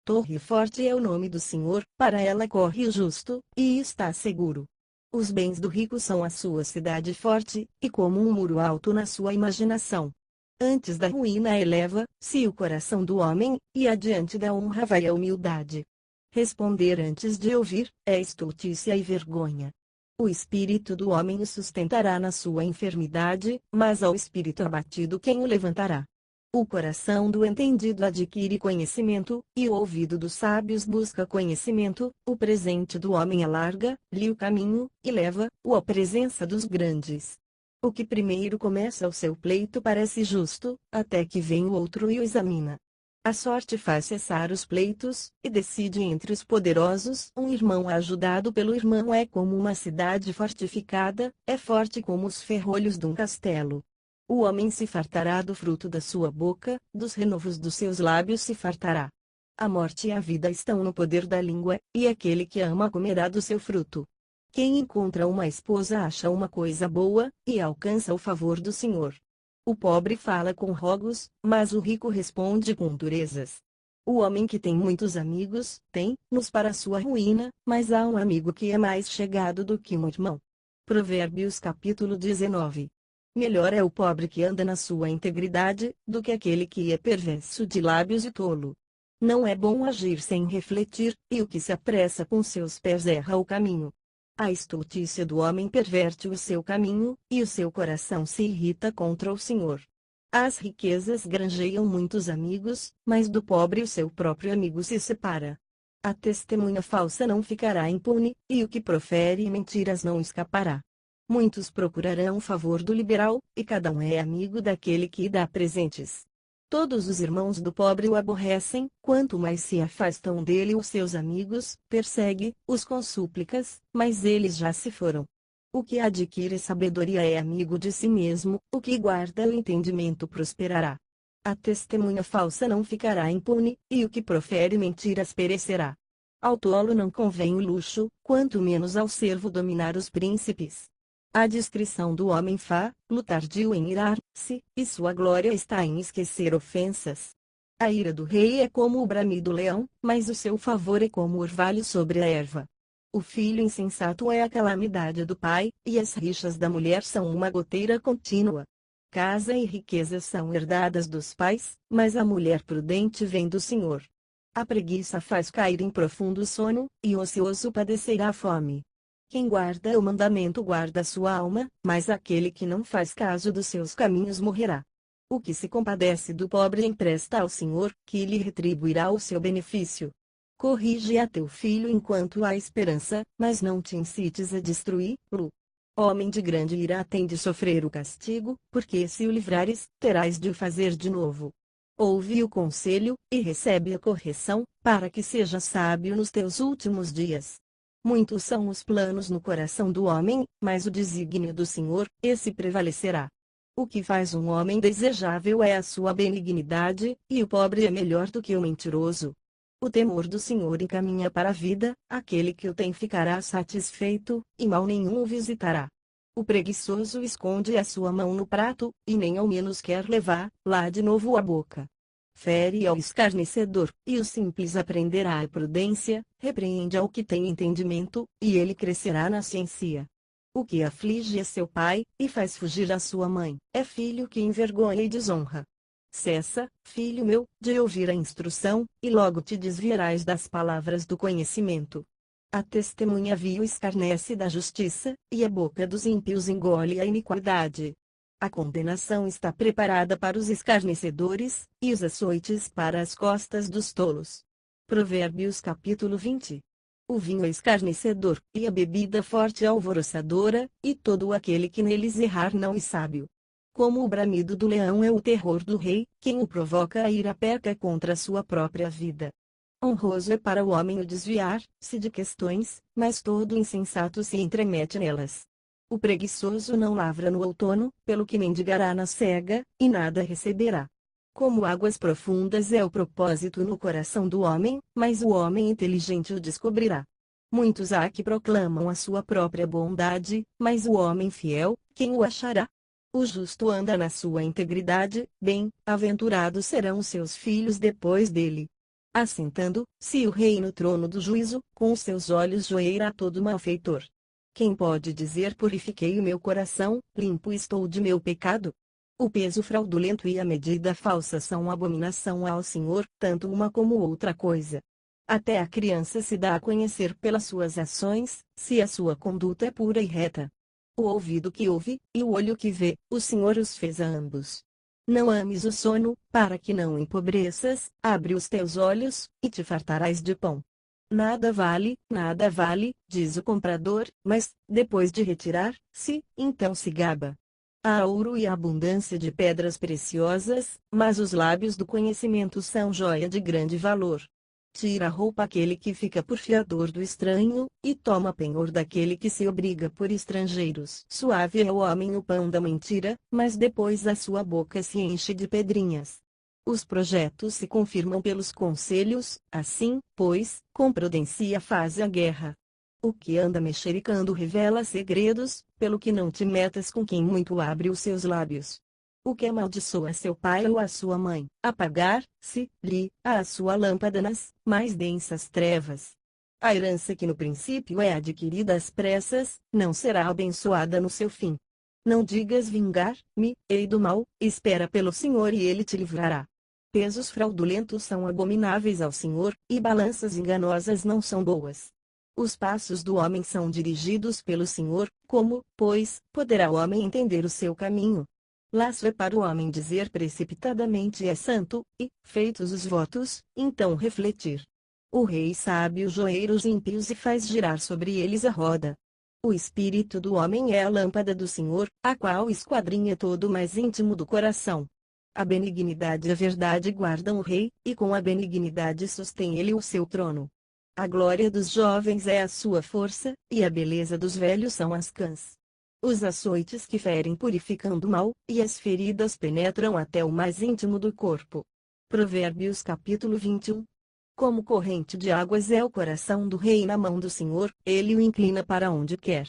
Torre forte é o nome do Senhor, para ela corre o justo, e está seguro. Os bens do rico são a sua cidade forte, e como um muro alto na sua imaginação. Antes da ruína eleva-se o coração do homem, e adiante da honra vai a humildade. Responder antes de ouvir, é estultícia e vergonha. O espírito do homem o sustentará na sua enfermidade, mas ao espírito abatido quem o levantará? O coração do entendido adquire conhecimento, e o ouvido dos sábios busca conhecimento. O presente do homem alarga-lhe o caminho, e leva-o à presença dos grandes. O que primeiro começa o seu pleito parece justo, até que vem o outro e o examina. A sorte faz cessar os pleitos, e decide entre os poderosos. Um irmão ajudado pelo irmão é como uma cidade fortificada, é forte como os ferrolhos de um castelo. O homem se fartará do fruto da sua boca, dos renovos dos seus lábios se fartará. A morte e a vida estão no poder da língua, e aquele que ama comerá do seu fruto. Quem encontra uma esposa acha uma coisa boa, e alcança o favor do Senhor. O pobre fala com rogos, mas o rico responde com durezas. O homem que tem muitos amigos, tem-nos para sua ruína, mas há um amigo que é mais chegado do que um irmão. Provérbios capítulo 19. Melhor é o pobre que anda na sua integridade, do que aquele que é perverso de lábios e tolo. Não é bom agir sem refletir, e o que se apressa com seus pés erra o caminho. A estultícia do homem perverte o seu caminho, e o seu coração se irrita contra o Senhor. As riquezas granjeiam muitos amigos, mas do pobre o seu próprio amigo se separa. A testemunha falsa não ficará impune, e o que profere mentiras não escapará. Muitos procurarão o favor do liberal, e cada um é amigo daquele que dá presentes. Todos os irmãos do pobre o aborrecem, quanto mais se afastam dele os seus amigos, persegue-os com súplicas, mas eles já se foram. O que adquire sabedoria é amigo de si mesmo, o que guarda o entendimento prosperará. A testemunha falsa não ficará impune, e o que profere mentiras perecerá. Ao tolo não convém o luxo, quanto menos ao servo dominar os príncipes. A discrição do homem tardio em irar-se, e sua glória está em esquecer ofensas. A ira do rei é como o bramido do leão, mas o seu favor é como o orvalho sobre a erva. O filho insensato é a calamidade do pai, e as rixas da mulher são uma goteira contínua. Casa e riqueza são herdadas dos pais, mas a mulher prudente vem do Senhor. A preguiça faz cair em profundo sono, e o ocioso padecerá fome. Quem guarda o mandamento guarda sua alma, mas aquele que não faz caso dos seus caminhos morrerá. O que se compadece do pobre empresta ao Senhor, que lhe retribuirá o seu benefício. Corrige a teu filho enquanto há esperança, mas não te incites a destruí-lo. Homem de grande ira tem de sofrer o castigo, porque se o livrares, terás de o fazer de novo. Ouve o conselho, e recebe a correção, para que seja sábio nos teus últimos dias. Muitos são os planos no coração do homem, mas o desígnio do Senhor, esse prevalecerá. O que faz um homem desejável é a sua benignidade, e o pobre é melhor do que o mentiroso. O temor do Senhor encaminha para a vida, aquele que o tem ficará satisfeito, e mal nenhum o visitará. O preguiçoso esconde a sua mão no prato, e nem ao menos quer levar lá de novo a boca. Fere ao escarnecedor, e o simples aprenderá a prudência, repreende ao que tem entendimento, e ele crescerá na ciência. O que aflige a seu pai, e faz fugir a sua mãe, é filho que envergonha e desonra. Cessa, filho meu, de ouvir a instrução, e logo te desviarás das palavras do conhecimento. A testemunha vil escarnece da justiça, e a boca dos ímpios engole a iniquidade. A condenação está preparada para os escarnecedores, e os açoites para as costas dos tolos. Provérbios capítulo 20. O vinho é escarnecedor, e a bebida forte é alvoroçadora, e todo aquele que neles errar não é sábio. Como o bramido do leão é o terror do rei, quem o provoca a ira peca contra a sua própria vida. Honroso é para o homem o desviar-se de questões, mas todo insensato se entremete nelas. O preguiçoso não lavra no outono, pelo que mendigará na cega, e nada receberá. Como águas profundas é o propósito no coração do homem, mas o homem inteligente o descobrirá. Muitos há que proclamam a sua própria bondade, mas o homem fiel, quem o achará? O justo anda na sua integridade, bem-aventurados serão seus filhos depois dele. Assentando-se o rei no trono do juízo, com os seus olhos joeira todo malfeitor. Quem pode dizer purifiquei o meu coração, limpo estou de meu pecado? O peso fraudulento e a medida falsa são abominação ao Senhor, tanto uma como outra coisa. Até a criança se dá a conhecer pelas suas ações, se a sua conduta é pura e reta. O ouvido que ouve, e o olho que vê, o Senhor os fez a ambos. Não ames o sono, para que não empobreças, abre os teus olhos, e te fartarás de pão. Nada vale, diz o comprador, mas, depois de retirar-se, então se gaba. Há ouro e abundância de pedras preciosas, mas os lábios do conhecimento são joia de grande valor. Tira a roupa aquele que fica por fiador do estranho, e toma penhor daquele que se obriga por estrangeiros. Suave é o homem o pão da mentira, mas depois a sua boca se enche de pedrinhas. Os projetos se confirmam pelos conselhos, assim, pois, com prudência faz a guerra. O que anda mexericando revela segredos, pelo que não te metas com quem muito abre os seus lábios. O que amaldiçoa seu pai ou a sua mãe, apagar-se-lhe a sua lâmpada nas mais densas trevas. A herança que no princípio é adquirida às pressas, não será abençoada no seu fim. Não digas vingar-me-ei do mal, espera pelo Senhor e ele te livrará. Pesos fraudulentos são abomináveis ao Senhor, e balanças enganosas não são boas. Os passos do homem são dirigidos pelo Senhor, como, pois, poderá o homem entender o seu caminho? Laço é para o homem dizer precipitadamente é santo, e, feitos os votos, então refletir. O rei sabe os joeiros ímpios e faz girar sobre eles a roda. O espírito do homem é a lâmpada do Senhor, a qual esquadrinha todo o mais íntimo do coração. A benignidade e a verdade guardam o rei, e com a benignidade sustém ele o seu trono. A glória dos jovens é a sua força, e a beleza dos velhos são as cãs. Os açoites que ferem purificam do mal, e as feridas penetram até o mais íntimo do corpo. Provérbios capítulo 21. Como corrente de águas é o coração do rei na mão do Senhor, ele o inclina para onde quer.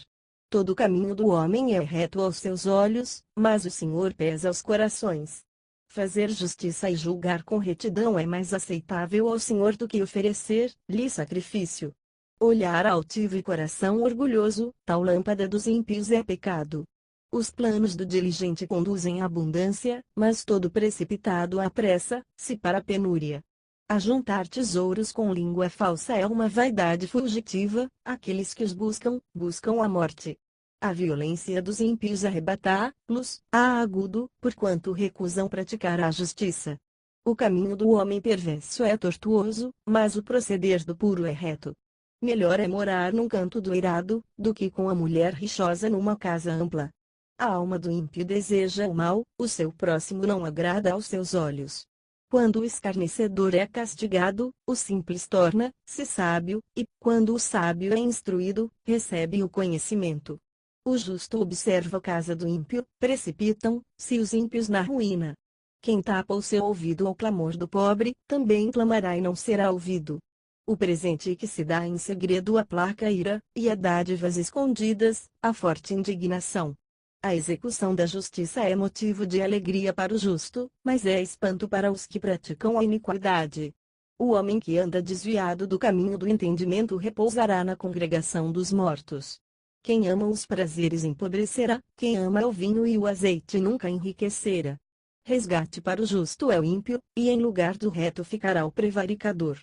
Todo o caminho do homem é reto aos seus olhos, mas o Senhor pesa os corações. Fazer justiça e julgar com retidão é mais aceitável ao Senhor do que oferecer-lhe sacrifício. Olhar altivo e coração orgulhoso, tal lâmpada dos ímpios é pecado. Os planos do diligente conduzem à abundância, mas todo precipitado apressa-se para a penúria. Ajuntar tesouros com língua falsa é uma vaidade fugitiva, aqueles que os buscam, buscam a morte. A violência dos ímpios arrebata-los, a agudo, porquanto recusam praticar a justiça. O caminho do homem perverso é tortuoso, mas o proceder do puro é reto. Melhor é morar num canto do eirado, do que com a mulher rixosa numa casa ampla. A alma do ímpio deseja o mal, o seu próximo não agrada aos seus olhos. Quando o escarnecedor é castigado, o simples torna-se sábio, e, quando o sábio é instruído, recebe o conhecimento. O justo observa a casa do ímpio, precipitam-se os ímpios na ruína. Quem tapa o seu ouvido ao clamor do pobre, também clamará e não será ouvido. O presente que se dá em segredo aplaca a ira, e a dádivas escondidas, a forte indignação. A execução da justiça é motivo de alegria para o justo, mas é espanto para os que praticam a iniquidade. O homem que anda desviado do caminho do entendimento repousará na congregação dos mortos. Quem ama os prazeres empobrecerá, quem ama o vinho e o azeite nunca enriquecerá. Resgate para o justo é o ímpio, e em lugar do reto ficará o prevaricador.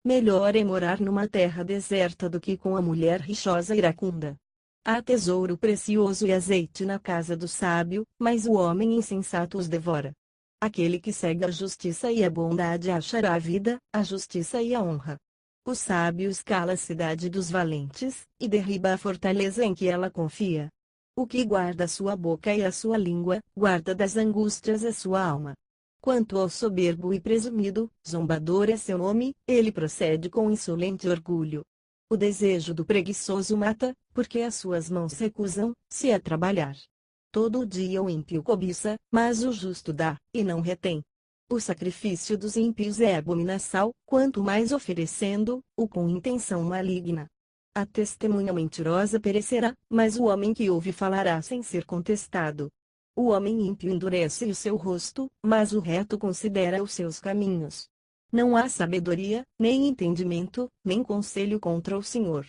Melhor é morar numa terra deserta do que com a mulher rixosa iracunda. Há tesouro precioso e azeite na casa do sábio, mas o homem insensato os devora. Aquele que segue a justiça e a bondade achará a vida, a justiça e a honra. O sábio escala a cidade dos valentes, e derriba a fortaleza em que ela confia. O que guarda sua boca e a sua língua, guarda das angústias a sua alma. Quanto ao soberbo e presumido, zombador é seu nome, ele procede com insolente orgulho. O desejo do preguiçoso mata, porque as suas mãos recusam-se a trabalhar. Todo o dia o ímpio cobiça, mas o justo dá, e não retém. O sacrifício dos ímpios é abominação, quanto mais oferecendo, o com intenção maligna. A testemunha mentirosa perecerá, mas o homem que ouve falará sem ser contestado. O homem ímpio endurece o seu rosto, mas o reto considera os seus caminhos. Não há sabedoria, nem entendimento, nem conselho contra o Senhor.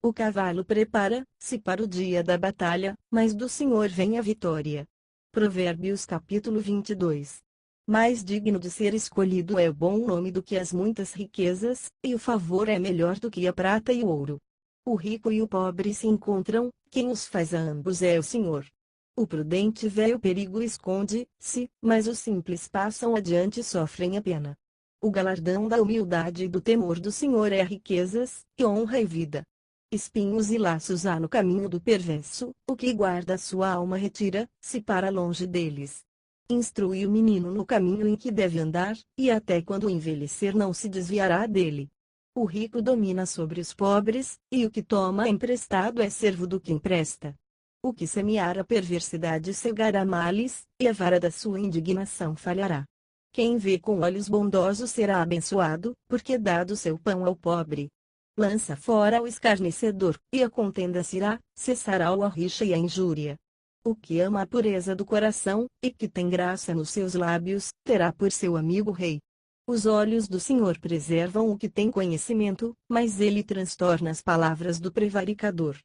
O cavalo prepara-se para o dia da batalha, mas do Senhor vem a vitória. Provérbios capítulo 22. Mais digno de ser escolhido é o bom nome do que as muitas riquezas, e o favor é melhor do que a prata e o ouro. O rico e o pobre se encontram, quem os faz a ambos é o Senhor. O prudente vê o perigo e esconde-se, mas os simples passam adiante e sofrem a pena. O galardão da humildade e do temor do Senhor é riquezas, e honra e vida. Espinhos e laços há no caminho do perverso, o que guarda a sua alma retira-se para longe deles. Instrui o menino no caminho em que deve andar, e até quando envelhecer não se desviará dele. O rico domina sobre os pobres, e o que toma emprestado é servo do que empresta. O que semear a perversidade cegará males, e a vara da sua indignação falhará. Quem vê com olhos bondosos será abençoado, porque dá do seu pão ao pobre. Lança fora o escarnecedor, e a contenda se irá, cessará a rixa e a injúria. O que ama a pureza do coração, e que tem graça nos seus lábios, terá por seu amigo rei. Os olhos do Senhor preservam o que tem conhecimento, mas ele transtorna as palavras do prevaricador.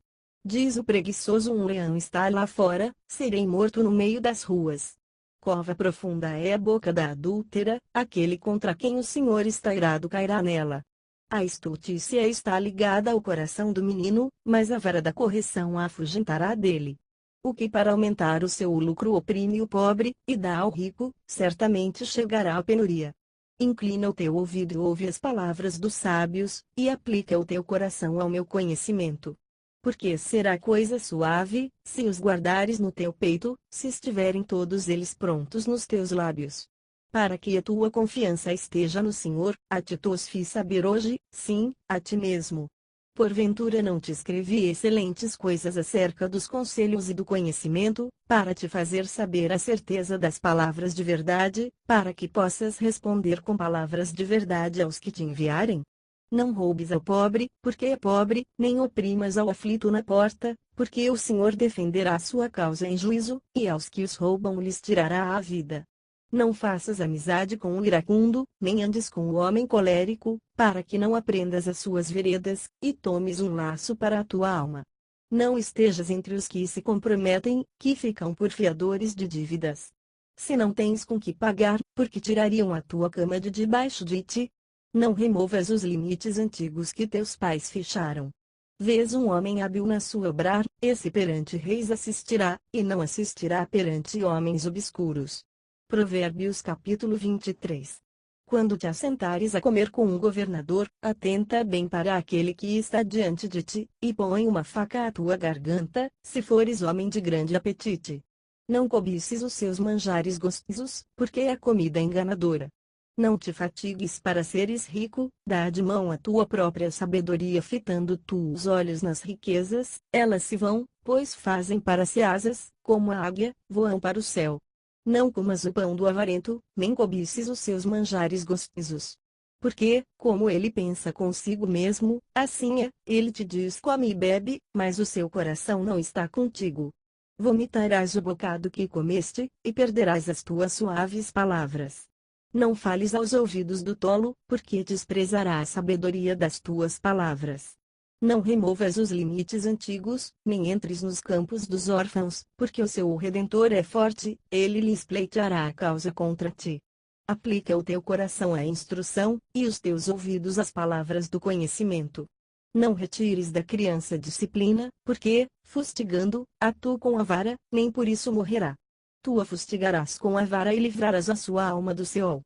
Diz o preguiçoso: um leão está lá fora, serei morto no meio das ruas. Cova profunda é a boca da adúltera, aquele contra quem o Senhor está irado cairá nela. A estultícia está ligada ao coração do menino, mas a vara da correção a afugentará dele. O que para aumentar o seu lucro oprime o pobre, e dá ao rico, certamente chegará à penuria. Inclina o teu ouvido e ouve as palavras dos sábios, e aplica o teu coração ao meu conhecimento. Porque será coisa suave, se os guardares no teu peito, se estiverem todos eles prontos nos teus lábios. Para que a tua confiança esteja no Senhor, a ti tos fiz saber hoje, sim, a ti mesmo. Porventura não te escrevi excelentes coisas acerca dos conselhos e do conhecimento, para te fazer saber a certeza das palavras de verdade, para que possas responder com palavras de verdade aos que te enviarem? Não roubes ao pobre, porque é pobre, nem oprimas ao aflito na porta, porque o Senhor defenderá a sua causa em juízo, e aos que os roubam lhes tirará a vida. Não faças amizade com o iracundo, nem andes com o homem colérico, para que não aprendas as suas veredas, e tomes um laço para a tua alma. Não estejas entre os que se comprometem, que ficam por fiadores de dívidas. Se não tens com que pagar, por que tirariam a tua cama de debaixo de ti? Não removas os limites antigos que teus pais fecharam. Vês um homem hábil na sua obrar, esse perante reis assistirá, e não assistirá perante homens obscuros. Provérbios capítulo 23. Quando te assentares a comer com um governador, atenta bem para aquele que está diante de ti, e põe uma faca à tua garganta, se fores homem de grande apetite. Não cobices os seus manjares gostosos, porque é comida enganadora. Não te fatigues para seres rico, dá de mão a tua própria sabedoria fitando tu os olhos nas riquezas, elas se vão, pois fazem para si asas, como a águia, voam para o céu. Não comas o pão do avarento, nem cobices os seus manjares gostosos. Porque, como ele pensa consigo mesmo, assim é, ele te diz come e bebe, mas o seu coração não está contigo. Vomitarás o bocado que comeste, e perderás as tuas suaves palavras. Não fales aos ouvidos do tolo, porque desprezará a sabedoria das tuas palavras. Não removas os limites antigos, nem entres nos campos dos órfãos, porque o seu Redentor é forte, ele lhes pleiteará a causa contra ti. Aplica o teu coração à instrução, e os teus ouvidos às palavras do conhecimento. Não retires da criança disciplina, porque, fustigando, a tu com a vara, nem por isso morrerá. Tu a fustigarás com a vara e livrarás a sua alma do Seol.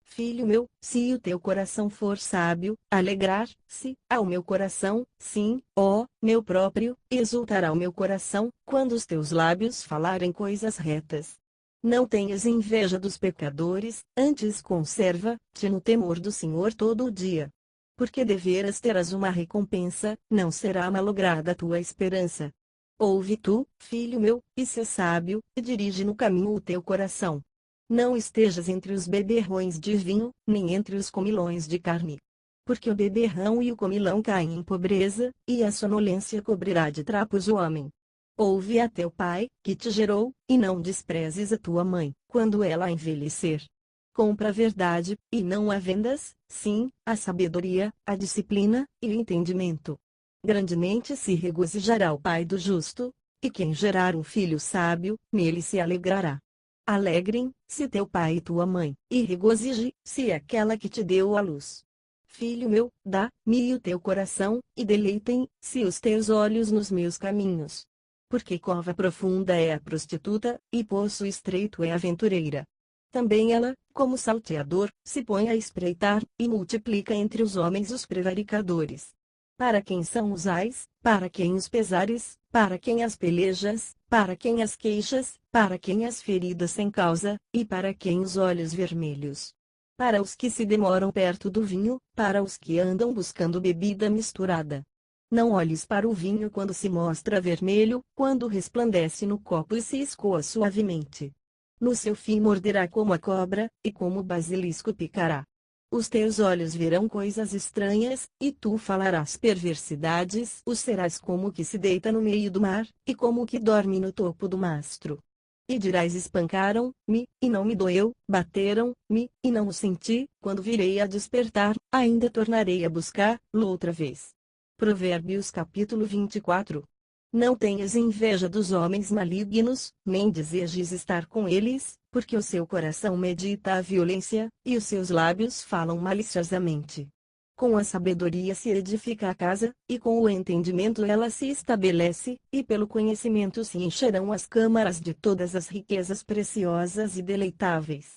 Filho meu, se o teu coração for sábio, alegrar-se, ao meu coração, sim, ó, meu próprio, exultará o meu coração, quando os teus lábios falarem coisas retas. Não tenhas inveja dos pecadores, antes conserva-te no temor do Senhor todo o dia. Porque deveras terás uma recompensa, não será malograda a tua esperança. Ouve tu, filho meu, e sê sábio, e dirige no caminho o teu coração. Não estejas entre os beberrões de vinho, nem entre os comilões de carne. Porque o beberrão e o comilão caem em pobreza, e a sonolência cobrirá de trapos o homem. Ouve a teu pai, que te gerou, e não desprezes a tua mãe, quando ela envelhecer. Compra a verdade, e não a vendas, sim, a sabedoria, a disciplina, e o entendimento. Grandemente se regozijará o pai do justo, e quem gerar um filho sábio, nele se alegrará. Alegrem-se teu pai e tua mãe, e regozije-se aquela que te deu a luz. Filho meu, dá-me o teu coração, e deleitem-se os teus olhos nos meus caminhos. Porque cova profunda é a prostituta, e poço estreito é a aventureira. Também ela, como salteador, se põe a espreitar, e multiplica entre os homens os prevaricadores. Para quem são os ais, para quem os pesares, para quem as pelejas, para quem as queixas, para quem as feridas sem causa, e para quem os olhos vermelhos. Para os que se demoram perto do vinho, para os que andam buscando bebida misturada. Não olhes para o vinho quando se mostra vermelho, quando resplandece no copo e se escoa suavemente. No seu fim morderá como a cobra, e como o basilisco picará. Os teus olhos verão coisas estranhas, e tu falarás perversidades. Serás como o que se deita no meio do mar, e como o que dorme no topo do mastro. E dirás: espancaram-me, e não me doeu, bateram-me, e não o senti. Quando virei a despertar, ainda tornarei a buscar-lo outra vez. Provérbios capítulo 24. Não tenhas inveja dos homens malignos, nem desejes estar com eles, porque o seu coração medita a violência, e os seus lábios falam maliciosamente. Com a sabedoria se edifica a casa, e com o entendimento ela se estabelece, e pelo conhecimento se encherão as câmaras de todas as riquezas preciosas e deleitáveis.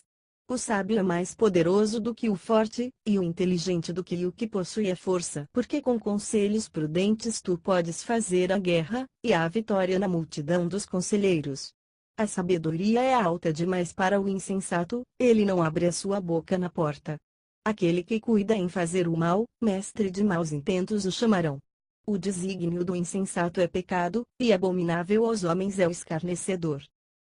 O sábio é mais poderoso do que o forte, e o inteligente do que o que possui a força. Porque com conselhos prudentes tu podes fazer a guerra, e há vitória na multidão dos conselheiros. A sabedoria é alta demais para o insensato, ele não abre a sua boca na porta. Aquele que cuida em fazer o mal, mestre de maus intentos o chamarão. O desígnio do insensato é pecado, e abominável aos homens é o escarnecedor.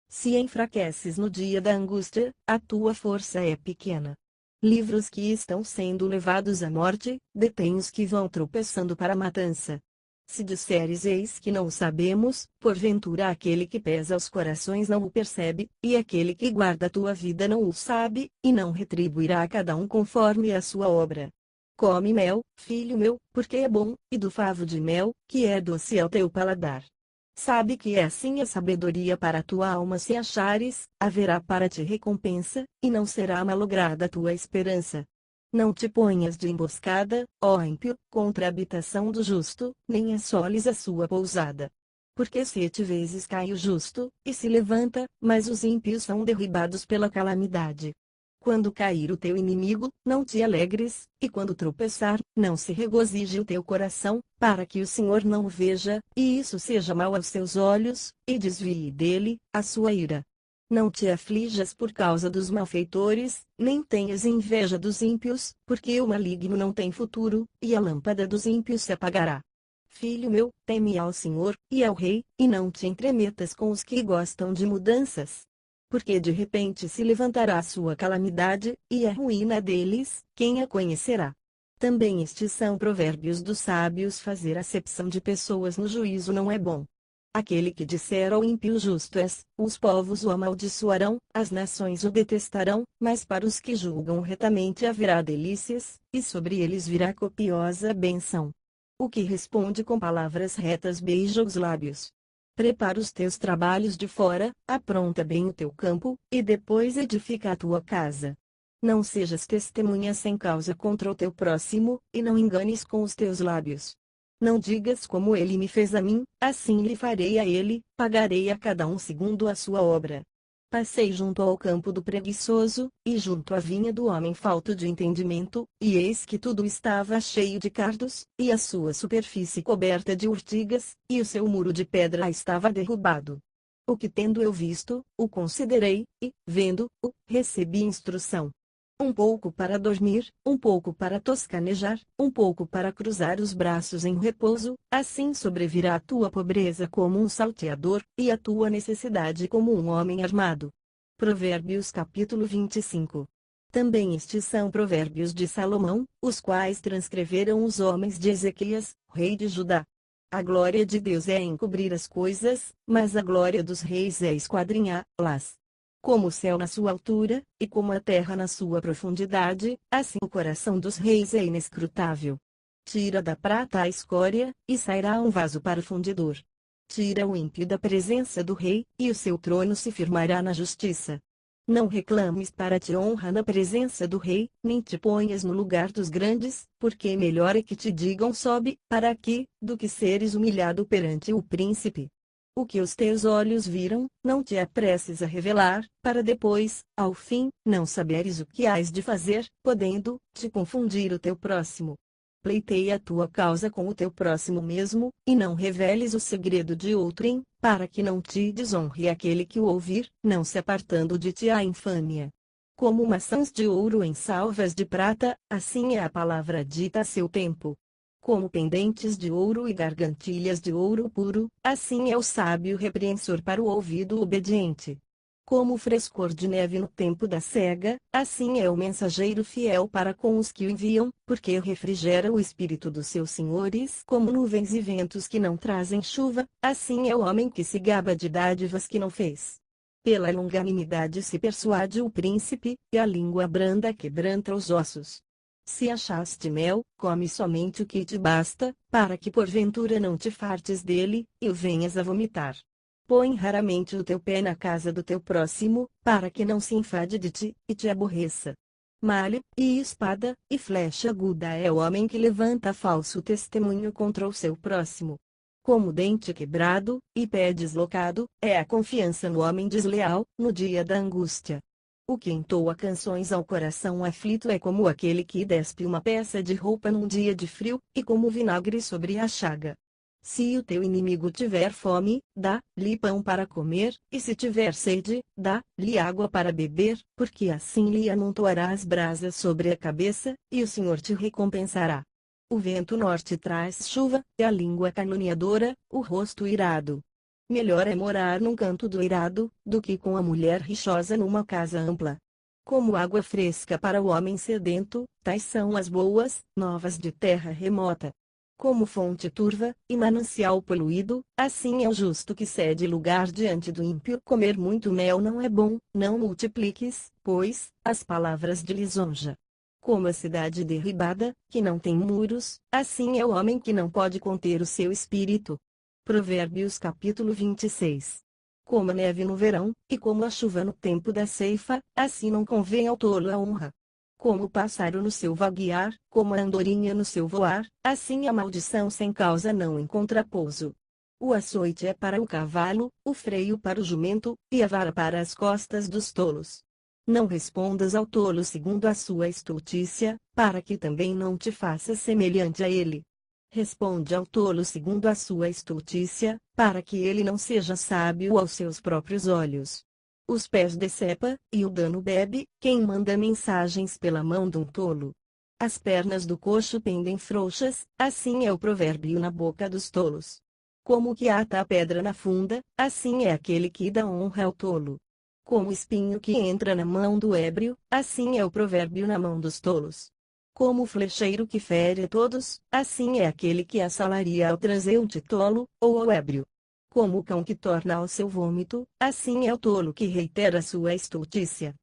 Se enfraqueces no dia da angústia, a tua força é pequena. Livra os que estão sendo levados à morte, detém os que vão tropeçando para a matança. Se disseres: eis que não o sabemos, porventura aquele que pesa os corações não o percebe, e aquele que guarda a tua vida não o sabe, e não retribuirá a cada um conforme a sua obra. Come mel, filho meu, porque é bom, e do favo de mel, que é doce ao teu paladar. Sabe que é assim a sabedoria para a tua alma. Se achares, haverá para ti recompensa, e não será malograda a tua esperança. Não te ponhas de emboscada, ó ímpio, contra a habitação do justo, nem assoles a sua pousada. Porque 7 vezes cai o justo, e se levanta, mas os ímpios são derribados pela calamidade. Quando cair o teu inimigo, não te alegres, e quando tropeçar, não se regozije o teu coração, para que o Senhor não o veja, e isso seja mal aos seus olhos, e desvie dele a sua ira. Não te aflijas por causa dos malfeitores, nem tenhas inveja dos ímpios, porque o maligno não tem futuro, e a lâmpada dos ímpios se apagará. Filho meu, teme ao Senhor, e ao Rei, e não te entremetas com os que gostam de mudanças. Porque de repente se levantará a sua calamidade, e a ruína deles, quem a conhecerá? Também estes são provérbios dos sábios: fazer acepção de pessoas no juízo não é bom. Aquele que disser ao ímpio: justo és, os povos o amaldiçoarão, as nações o detestarão, mas para os que julgam retamente haverá delícias, e sobre eles virá copiosa bênção. O que responde com palavras retas beija os lábios. Prepara os teus trabalhos de fora, apronta bem o teu campo, e depois edifica a tua casa. Não sejas testemunha sem causa contra o teu próximo, e não enganes com os teus lábios. Não digas: como ele me fez a mim, assim lhe farei a ele, pagarei a cada um segundo a sua obra. Passei junto ao campo do preguiçoso, e junto à vinha do homem falto de entendimento, e eis que tudo estava cheio de cardos, e a sua superfície coberta de urtigas, e o seu muro de pedra estava derrubado. O que tendo eu visto, o considerei, e, vendo-o, recebi instrução. Um pouco para dormir, um pouco para toscanejar, um pouco para cruzar os braços em repouso, assim sobrevirá a tua pobreza como um salteador, e a tua necessidade como um homem armado. Provérbios capítulo 25. Também estes são provérbios de Salomão, os quais transcreveram os homens de Ezequias, rei de Judá. A glória de Deus é encobrir as coisas, mas a glória dos reis é esquadrinhá-las. Como o céu na sua altura, e como a terra na sua profundidade, assim o coração dos reis é inescrutável. Tira da prata a escória, e sairá um vaso para o fundidor. Tira o ímpio da presença do rei, e o seu trono se firmará na justiça. Não reclames para te honra na presença do rei, nem te ponhas no lugar dos grandes, porque melhor é que te digam: sobe, para aqui, do que seres humilhado perante o príncipe. O que os teus olhos viram, não te apresses a revelar, para depois, ao fim, não saberes o que hás de fazer, podendo te confundir o teu próximo. Pleiteia a tua causa com o teu próximo mesmo, e não reveles o segredo de outrem, para que não te desonre aquele que o ouvir, não se apartando de ti a infâmia. Como maçãs de ouro em salvas de prata, assim é a palavra dita a seu tempo. Como pendentes de ouro e gargantilhas de ouro puro, assim é o sábio repreensor para o ouvido obediente. Como o frescor de neve no tempo da cega, assim é o mensageiro fiel para com os que o enviam, porque refrigera o espírito dos seus senhores. Como nuvens e ventos que não trazem chuva, assim é o homem que se gaba de dádivas que não fez. Pela longanimidade se persuade o príncipe, e a língua branda quebranta os ossos. Se achaste mel, come somente o que te basta, para que porventura não te fartes dele, e o venhas a vomitar. Põe raramente o teu pé na casa do teu próximo, para que não se enfade de ti, e te aborreça. Malha, e espada, e flecha aguda é o homem que levanta falso testemunho contra o seu próximo. Como dente quebrado, e pé deslocado, é a confiança no homem desleal, no dia da angústia. O que entoa canções ao coração aflito é como aquele que despe uma peça de roupa num dia de frio, e como vinagre sobre a chaga. Se o teu inimigo tiver fome, dá-lhe pão para comer, e se tiver sede, dá-lhe água para beber, porque assim lhe amontoarás brasas sobre a cabeça, e o Senhor te recompensará. O vento norte traz chuva, e a língua caluniadora, o rosto irado. Melhor é morar num canto do irado, do que com a mulher rixosa numa casa ampla. Como água fresca para o homem sedento, tais são as boas novas de terra remota. Como fonte turva, e manancial poluído, assim é o justo que cede lugar diante do ímpio. Comer muito mel não é bom, não multipliques, pois, as palavras de lisonja. Como a cidade derribada, que não tem muros, assim é o homem que não pode conter o seu espírito. Provérbios capítulo 26. Como a neve no verão, e como a chuva no tempo da ceifa, assim não convém ao tolo a honra. Como o pássaro no seu vaguear, como a andorinha no seu voar, assim a maldição sem causa não encontra pouso. O açoite é para o cavalo, o freio para o jumento, e a vara para as costas dos tolos. Não respondas ao tolo segundo a sua estultícia, para que também não te faças semelhante a ele. Responde ao tolo segundo a sua estultícia, para que ele não seja sábio aos seus próprios olhos. Os pés decepa, e o dano bebe, quem manda mensagens pela mão de um tolo. As pernas do coxo pendem frouxas, assim é o provérbio na boca dos tolos. Como o que ata a pedra na funda, assim é aquele que dá honra ao tolo. Como o espinho que entra na mão do ébrio, assim é o provérbio na mão dos tolos. Como o flecheiro que fere a todos, assim é aquele que assalaria ao transeunte tolo, ou ao ébrio. Como o cão que torna ao seu vômito, assim é o tolo que reitera sua estultícia.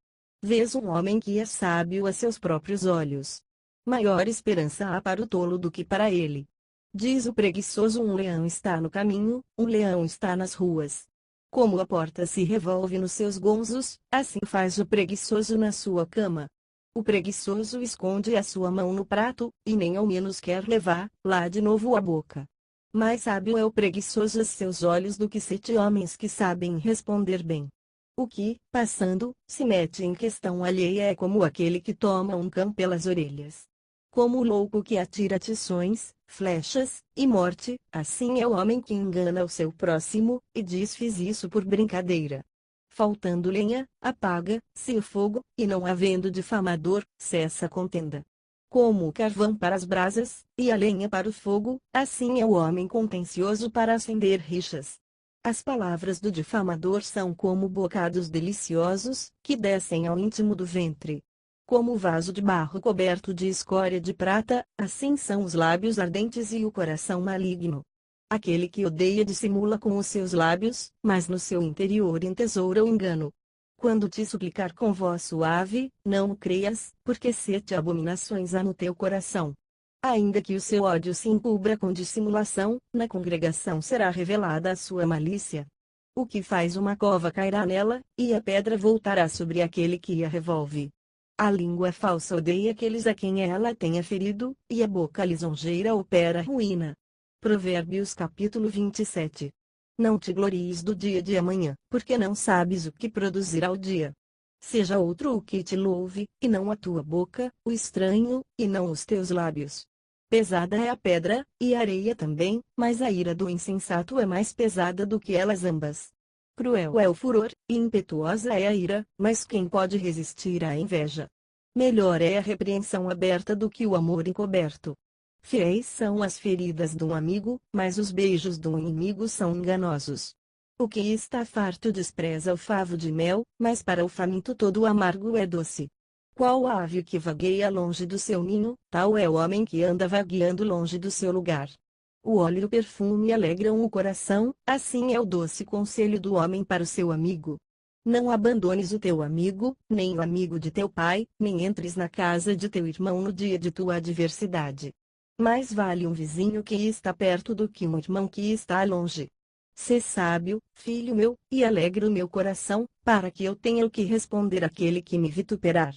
Vês um homem que é sábio a seus próprios olhos. Maior esperança há para o tolo do que para ele. Diz o preguiçoso: um leão está no caminho, um leão está nas ruas. Como a porta se revolve nos seus gonzos, assim faz o preguiçoso na sua cama. O preguiçoso esconde a sua mão no prato, e nem ao menos quer levar lá de novo a boca. Mais sábio é o preguiçoso a seus olhos do que 7 homens que sabem responder bem. O que, passando, se mete em questão alheia é como aquele que toma um cão pelas orelhas. Como o louco que atira tições, flechas, e morte, assim é o homem que engana o seu próximo, e diz: fiz isso por brincadeira. Faltando lenha, apaga-se o fogo, e não havendo difamador, cessa a contenda. Como o carvão para as brasas, e a lenha para o fogo, assim é o homem contencioso para acender rixas. As palavras do difamador são como bocados deliciosos, que descem ao íntimo do ventre. Como o vaso de barro coberto de escória de prata, assim são os lábios ardentes e o coração maligno. Aquele que odeia dissimula com os seus lábios, mas no seu interior entesoura o engano. Quando te suplicar com voz suave, não o creias, porque 7 abominações há no teu coração. Ainda que o seu ódio se encubra com dissimulação, na congregação será revelada a sua malícia. O que faz uma cova cairá nela, e a pedra voltará sobre aquele que a revolve. A língua falsa odeia aqueles a quem ela tenha ferido, e a boca lisonjeira opera a ruína. Provérbios capítulo 27. Não te glories do dia de amanhã, porque não sabes o que produzirá o dia. Seja outro o que te louve, e não a tua boca, o estranho, e não os teus lábios. Pesada é a pedra, e a areia também, mas a ira do insensato é mais pesada do que elas ambas. Cruel é o furor, e impetuosa é a ira, mas quem pode resistir à inveja? Melhor é a repreensão aberta do que o amor encoberto. Fiéis são as feridas de um amigo, mas os beijos de um inimigo são enganosos. O que está farto despreza o favo de mel, mas para o faminto todo o amargo é doce. Qual ave que vagueia longe do seu ninho, tal é o homem que anda vagueando longe do seu lugar. O óleo e o perfume alegram o coração, assim é o doce conselho do homem para o seu amigo. Não abandones o teu amigo, nem o amigo de teu pai, nem entres na casa de teu irmão no dia de tua adversidade. Mais vale um vizinho que está perto do que um irmão que está longe. Sê sábio, filho meu, e alegra o meu coração, para que eu tenha o que responder àquele que me vituperar.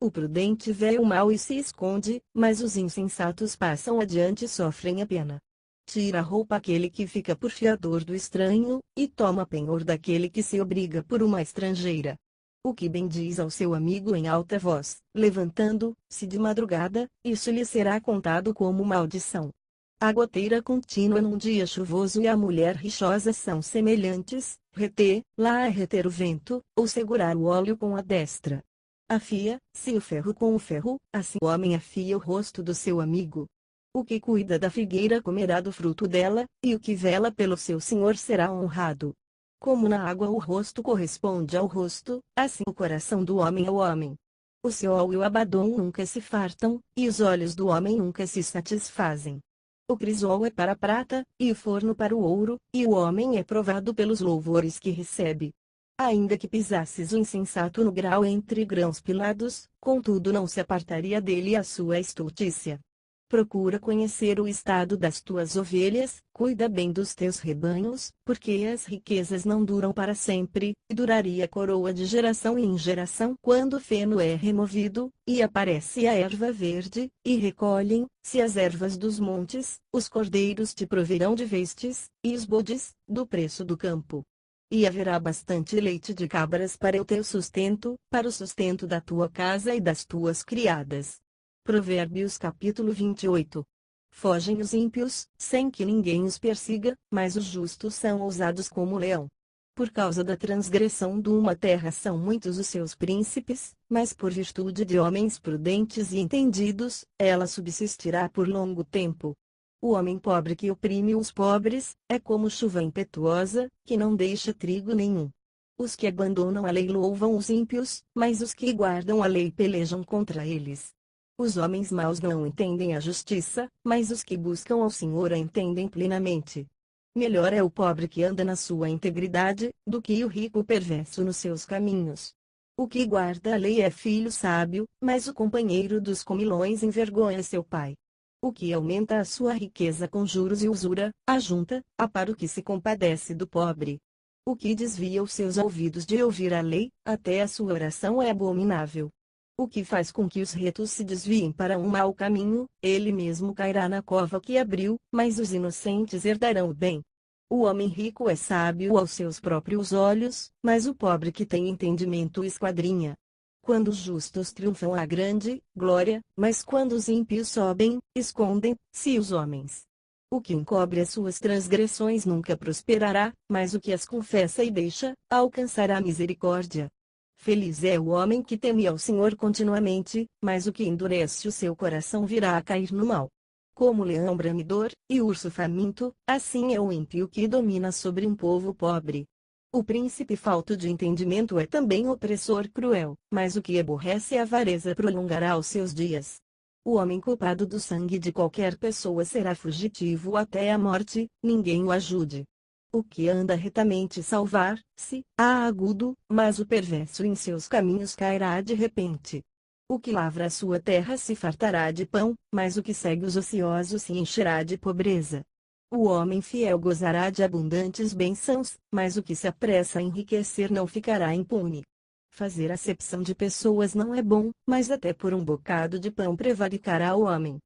O prudente vê o mal e se esconde, mas os insensatos passam adiante e sofrem a pena. Tira a roupa aquele que fica por fiador do estranho, e toma penhor daquele que se obriga por uma estrangeira. O que bendiz ao seu amigo em alta voz, levantando-se de madrugada, isso lhe será contado como maldição. A goteira contínua num dia chuvoso e a mulher rixosa são semelhantes, lá é reter o vento, ou segurar o óleo com a destra. Afia-se o ferro com o ferro, assim o homem afia o rosto do seu amigo. O que cuida da figueira comerá do fruto dela, e o que vela pelo seu senhor será honrado. Como na água o rosto corresponde ao rosto, assim o coração do homem ao homem. O Seol e o Abadom nunca se fartam, e os olhos do homem nunca se satisfazem. O crisol é para a prata, e o forno para o ouro, e o homem é provado pelos louvores que recebe. Ainda que pisasses o insensato no grau entre grãos pilados, contudo não se apartaria dele a sua estultícia. Procura conhecer o estado das tuas ovelhas, cuida bem dos teus rebanhos, porque as riquezas não duram para sempre, e duraria a coroa de geração em geração quando o feno é removido, e aparece a erva verde, e recolhem-se as ervas dos montes, os cordeiros te proverão de vestes, e os bodes, do preço do campo. E haverá bastante leite de cabras para o teu sustento, para o sustento da tua casa e das tuas criadas. Provérbios capítulo 28. Fogem os ímpios, sem que ninguém os persiga, mas os justos são ousados como o leão. Por causa da transgressão de uma terra são muitos os seus príncipes, mas por virtude de homens prudentes e entendidos, ela subsistirá por longo tempo. O homem pobre que oprime os pobres, é como chuva impetuosa, que não deixa trigo nenhum. Os que abandonam a lei louvam os ímpios, mas os que guardam a lei pelejam contra eles. Os homens maus não entendem a justiça, mas os que buscam ao Senhor a entendem plenamente. Melhor é o pobre que anda na sua integridade, do que o rico perverso nos seus caminhos. O que guarda a lei é filho sábio, mas o companheiro dos comilões envergonha seu pai. O que aumenta a sua riqueza com juros e usura, ajunta-a para o que se compadece do pobre. O que desvia os seus ouvidos de ouvir a lei, até a sua oração é abominável. O que faz com que os retos se desviem para um mau caminho, ele mesmo cairá na cova que abriu, mas os inocentes herdarão o bem. O homem rico é sábio aos seus próprios olhos, mas o pobre que tem entendimento esquadrinha. Quando os justos triunfam há grande glória, mas quando os ímpios sobem, escondem-se os homens. O que encobre as suas transgressões nunca prosperará, mas o que as confessa e deixa, alcançará misericórdia. Feliz é o homem que teme ao Senhor continuamente, mas o que endurece o seu coração virá a cair no mal. Como leão bramidor, e urso faminto, assim é o ímpio que domina sobre um povo pobre. O príncipe falto de entendimento é também opressor cruel, mas o que aborrece a avareza prolongará os seus dias. O homem culpado do sangue de qualquer pessoa será fugitivo até a morte, ninguém o ajude. O que anda retamente salvar-se-á agudo, mas o perverso em seus caminhos cairá de repente. O que lavra a sua terra se fartará de pão, mas o que segue os ociosos se encherá de pobreza. O homem fiel gozará de abundantes bênçãos, mas o que se apressa a enriquecer não ficará impune. Fazer acepção de pessoas não é bom, mas até por um bocado de pão prevaricará o homem.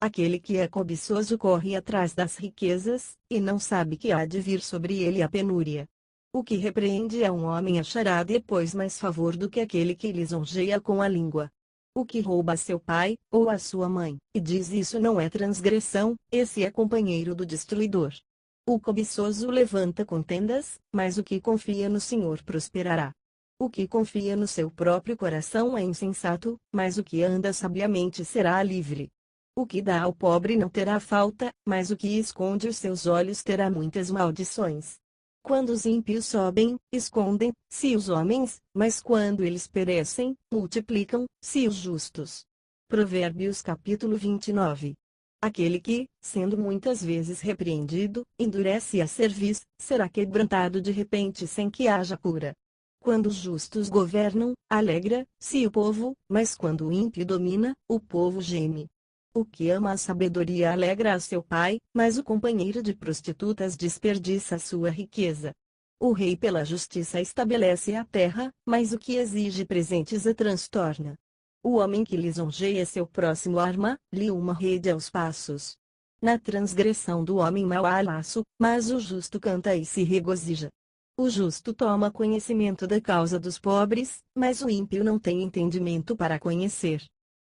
Aquele que é cobiçoso corre atrás das riquezas, e não sabe que há de vir sobre ele a penúria. O que repreende a um homem achará depois mais favor do que aquele que lisonjeia com a língua. O que rouba a seu pai, ou a sua mãe, e diz isso não é transgressão, esse é companheiro do destruidor. O cobiçoso levanta contendas, mas o que confia no Senhor prosperará. O que confia no seu próprio coração é insensato, mas o que anda sabiamente será livre. O que dá ao pobre não terá falta, mas o que esconde os seus olhos terá muitas maldições. Quando os ímpios sobem, escondem-se os homens, mas quando eles perecem, multiplicam-se os justos. Provérbios capítulo 29. Aquele que, sendo muitas vezes repreendido, endurece a cerviz, será quebrantado de repente sem que haja cura. Quando os justos governam, alegra-se o povo, mas quando o ímpio domina, o povo geme. O que ama a sabedoria alegra a seu pai, mas o companheiro de prostitutas desperdiça sua riqueza. O rei pela justiça estabelece a terra, mas o que exige presentes a transtorna. O homem que lisonjeia seu próximo arma-lhe uma rede aos passos. Na transgressão do homem mau há laço, mas o justo canta e se regozija. O justo toma conhecimento da causa dos pobres, mas o ímpio não tem entendimento para conhecer.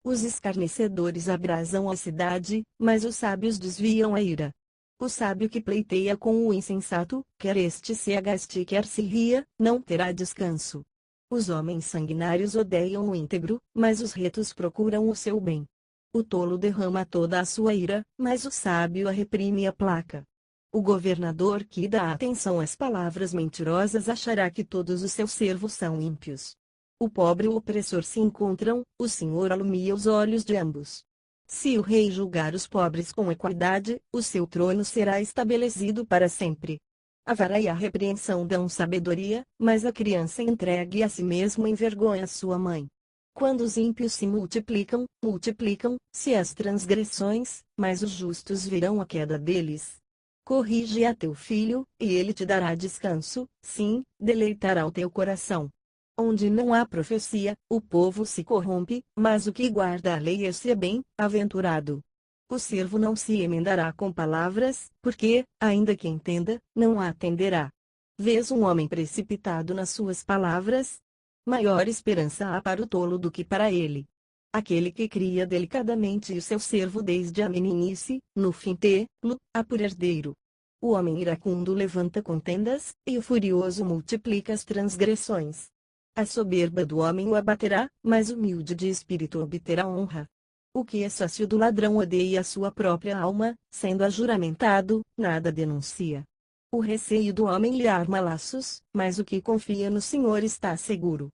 Os escarnecedores abrasam a cidade, mas os sábios desviam a ira. O sábio que pleiteia com o insensato, quer este se agaste quer se ria, não terá descanso. Os homens sanguinários odeiam o íntegro, mas os retos procuram o seu bem. O tolo derrama toda a sua ira, mas o sábio a reprime e aplaca. O governador que dá atenção às palavras mentirosas achará que todos os seus servos são ímpios. O pobre e o opressor se encontram, o Senhor alumia os olhos de ambos. Se o rei julgar os pobres com equidade, o seu trono será estabelecido para sempre. A vara e a repreensão dão sabedoria, mas a criança entregue a si mesmo envergonha sua mãe. Quando os ímpios se multiplicam, multiplicam-se as transgressões, mas os justos verão a queda deles. Corrige a teu filho, e ele te dará descanso, sim, deleitará o teu coração. Onde não há profecia, o povo se corrompe, mas o que guarda a lei é bem-aventurado. O servo não se emendará com palavras, porque, ainda que entenda, não a atenderá. Vês um homem precipitado nas suas palavras? Maior esperança há para o tolo do que para ele. Aquele que cria delicadamente o seu servo desde a meninice, no fim tê-lo-á por herdeiro. O homem iracundo levanta contendas, e o furioso multiplica as transgressões. A soberba do homem o abaterá, mas humilde de espírito obterá honra. O que é sócio do ladrão odeia a sua própria alma, sendo ajuramentado, nada denuncia. O receio do homem lhe arma laços, mas o que confia no Senhor está seguro.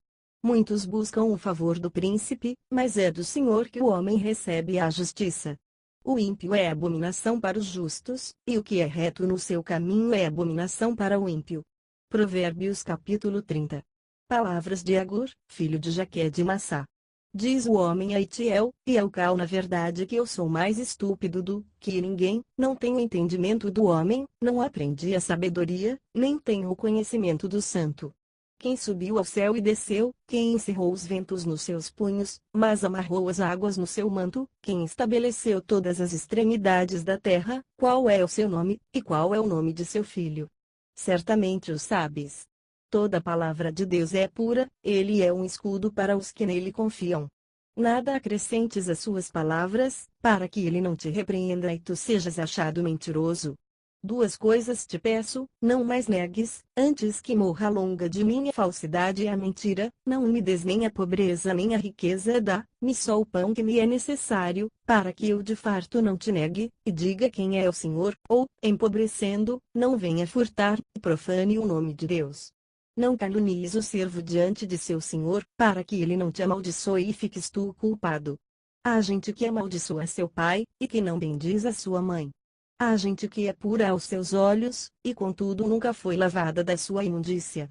Muitos buscam o favor do príncipe, mas é do Senhor que o homem recebe a justiça. O ímpio é abominação para os justos, e o que é reto no seu caminho é abominação para o ímpio. Provérbios capítulo 30. Palavras de Agur, filho de Jaque de Massá. Diz o homem a Itiel, e Elcal na verdade que eu sou mais estúpido do que ninguém, não tenho entendimento do homem, não aprendi a sabedoria, nem tenho o conhecimento do santo. Quem subiu ao céu e desceu, quem encerrou os ventos nos seus punhos, mas amarrou as águas no seu manto, quem estabeleceu todas as extremidades da terra, qual é o seu nome, e qual é o nome de seu filho? Certamente o sabes. Toda palavra de Deus é pura, ele é um escudo para os que nele confiam. Nada acrescentes às suas palavras, para que ele não te repreenda e tu sejas achado mentiroso. Duas coisas te peço, não mais negues, antes que morra longa de mim a falsidade e a mentira, não me des nem a pobreza nem a riqueza, dá-me só o pão que me é necessário, para que eu de farto não te negue, e diga quem é o Senhor, ou, empobrecendo, não venha furtar, e profane o nome de Deus. Não calunies o servo diante de seu senhor, para que ele não te amaldiçoe e fiques tu culpado. Há gente que amaldiçoa seu pai, e que não bendiz a sua mãe. Há gente que é pura aos seus olhos, e contudo nunca foi lavada da sua imundícia.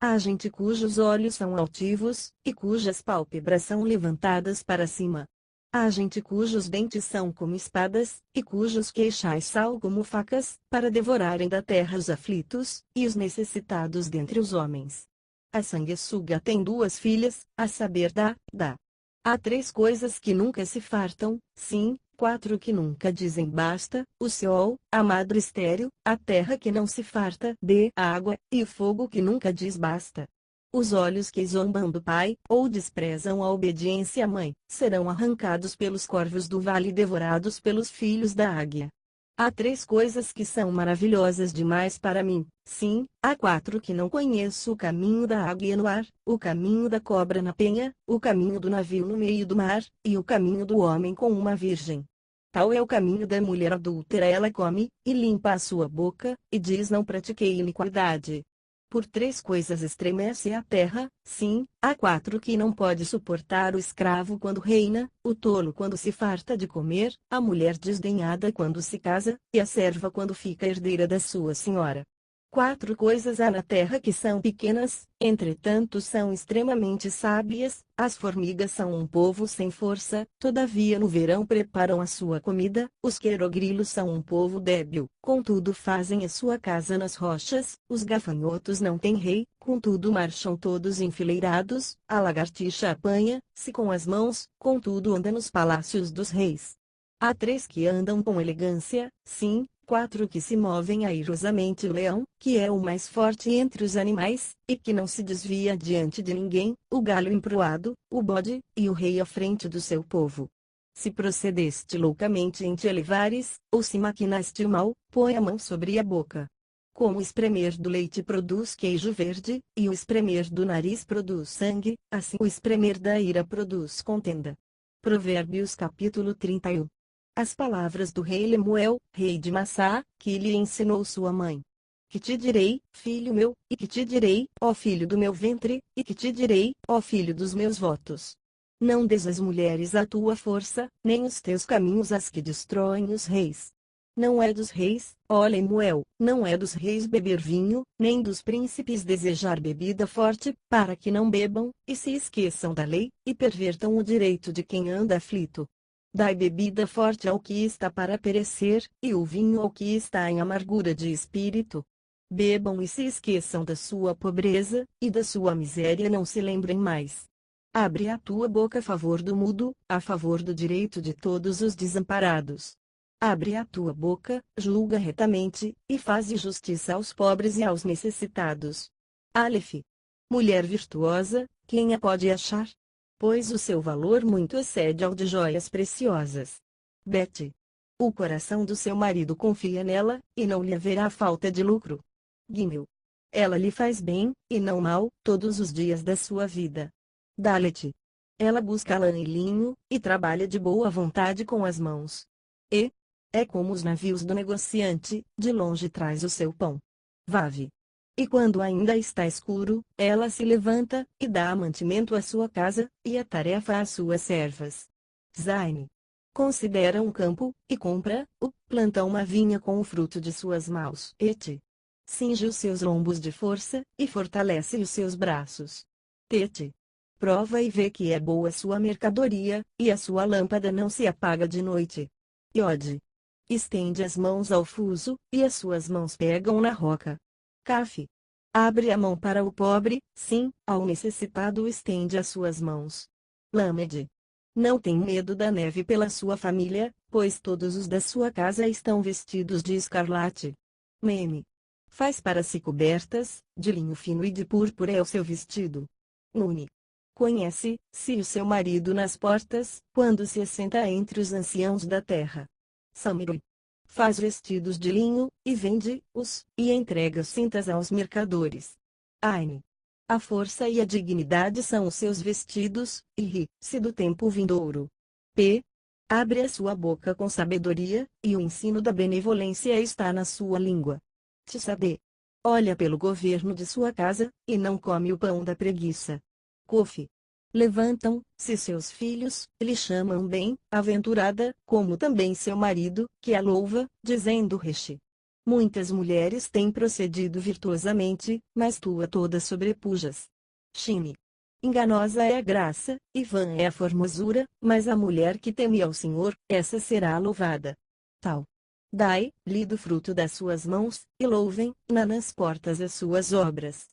Há gente cujos olhos são altivos, e cujas pálpebras são levantadas para cima. Há gente cujos dentes são como espadas, e cujos queixais são como facas, para devorarem da terra os aflitos, e os necessitados dentre os homens. A sanguessuga tem duas filhas, a saber dá. Há três coisas que nunca se fartam, sim, quatro que nunca dizem basta, o Seol, a madre estéril, a terra que não se farta de água, e o fogo que nunca diz basta. Os olhos que zombam do pai, ou desprezam a obediência à mãe, serão arrancados pelos corvos do vale e devorados pelos filhos da águia. Há três coisas que são maravilhosas demais para mim, sim, há quatro que não conheço: o caminho da águia no ar, o caminho da cobra na penha, o caminho do navio no meio do mar, e o caminho do homem com uma virgem. Tal é o caminho da mulher adúltera, ela come, e limpa a sua boca, e diz: não pratiquei iniquidade. Por 3 coisas estremece a terra, sim, há 4 que não pode suportar: o escravo quando reina, o tolo quando se farta de comer, a mulher desdenhada quando se casa, e a serva quando fica herdeira da sua senhora. 4 coisas há na terra que são pequenas, entretanto são extremamente sábias: as formigas são um povo sem força, todavia no verão preparam a sua comida; os querogrilos são um povo débil, contudo fazem a sua casa nas rochas; os gafanhotos não têm rei, contudo marcham todos enfileirados; a lagartixa apanha-se com as mãos, contudo anda nos palácios dos reis. Há 3 que andam com elegância, sim, 4 que se movem airosamente: o leão, que é o mais forte entre os animais, e que não se desvia diante de ninguém; o galho emproado, o bode, e o rei à frente do seu povo. Se procedeste loucamente em te elevares, ou se maquinaste o mal, põe a mão sobre a boca. Como o espremer do leite produz queijo verde, e o espremer do nariz produz sangue, assim o espremer da ira produz contenda. Provérbios capítulo 31. As palavras do rei Lemuel, rei de Massá, que lhe ensinou sua mãe. Que te direi, filho meu, e que te direi, ó filho do meu ventre, e que te direi, ó filho dos meus votos. Não des às mulheres a tua força, nem os teus caminhos às que destroem os reis. Não é dos reis, ó Lemuel, não é dos reis beber vinho, nem dos príncipes desejar bebida forte, para que não bebam, e se esqueçam da lei, e pervertam o direito de quem anda aflito. Dai bebida forte ao que está para perecer, e o vinho ao que está em amargura de espírito. Bebam e se esqueçam da sua pobreza, e da sua miséria não se lembrem mais. Abre a tua boca a favor do mudo, a favor do direito de todos os desamparados. Abre a tua boca, julga retamente, e faze justiça aos pobres e aos necessitados. Aleph. Mulher virtuosa, quem a pode achar? Pois o seu valor muito excede ao de joias preciosas. Bet. O coração do seu marido confia nela, e não lhe haverá falta de lucro. Gimel. Ela lhe faz bem, e não mal, todos os dias da sua vida. Dalet. Ela busca lã e linho, e trabalha de boa vontade com as mãos. E. É como os navios do negociante, de longe traz o seu pão. Vav. E quando ainda está escuro, ela se levanta, e dá mantimento à sua casa, e a tarefa às suas servas. Zaine. Considera um campo, e compra-o, planta uma vinha com o fruto de suas mãos. Et. Cinge os seus lombos de força, e fortalece os seus braços. Tete. Prova e vê que é boa sua mercadoria, e a sua lâmpada não se apaga de noite. Iode. Estende as mãos ao fuso, e as suas mãos pegam na roca. Caf. Abre a mão para o pobre, sim, ao necessitado estende as suas mãos. Lamed. Não tem medo da neve pela sua família, pois todos os da sua casa estão vestidos de escarlate. Meme. Faz para si cobertas, de linho fino e de púrpura é o seu vestido. Nune. Conhece-se o seu marido nas portas, quando se assenta entre os anciãos da terra. Samiri. Faz vestidos de linho, e vende-os, e entrega cintas aos mercadores. Aine. A força e a dignidade são os seus vestidos, e ri-se do tempo vindouro. P. Abre a sua boca com sabedoria, e o ensino da benevolência está na sua língua. Tsabe. Olha pelo governo de sua casa, e não come o pão da preguiça. Kofi. Levantam-se seus filhos, lhe chamam bem-aventurada, como também seu marido, que a louva, dizendo: Reche. Muitas mulheres têm procedido virtuosamente, mas tu a todas sobrepujas. Shime. Enganosa é a graça, e vã é a formosura, mas a mulher que teme ao Senhor, essa será louvada. Tal. Dai-lhe do fruto das suas mãos, e louvem-na nas portas as suas obras.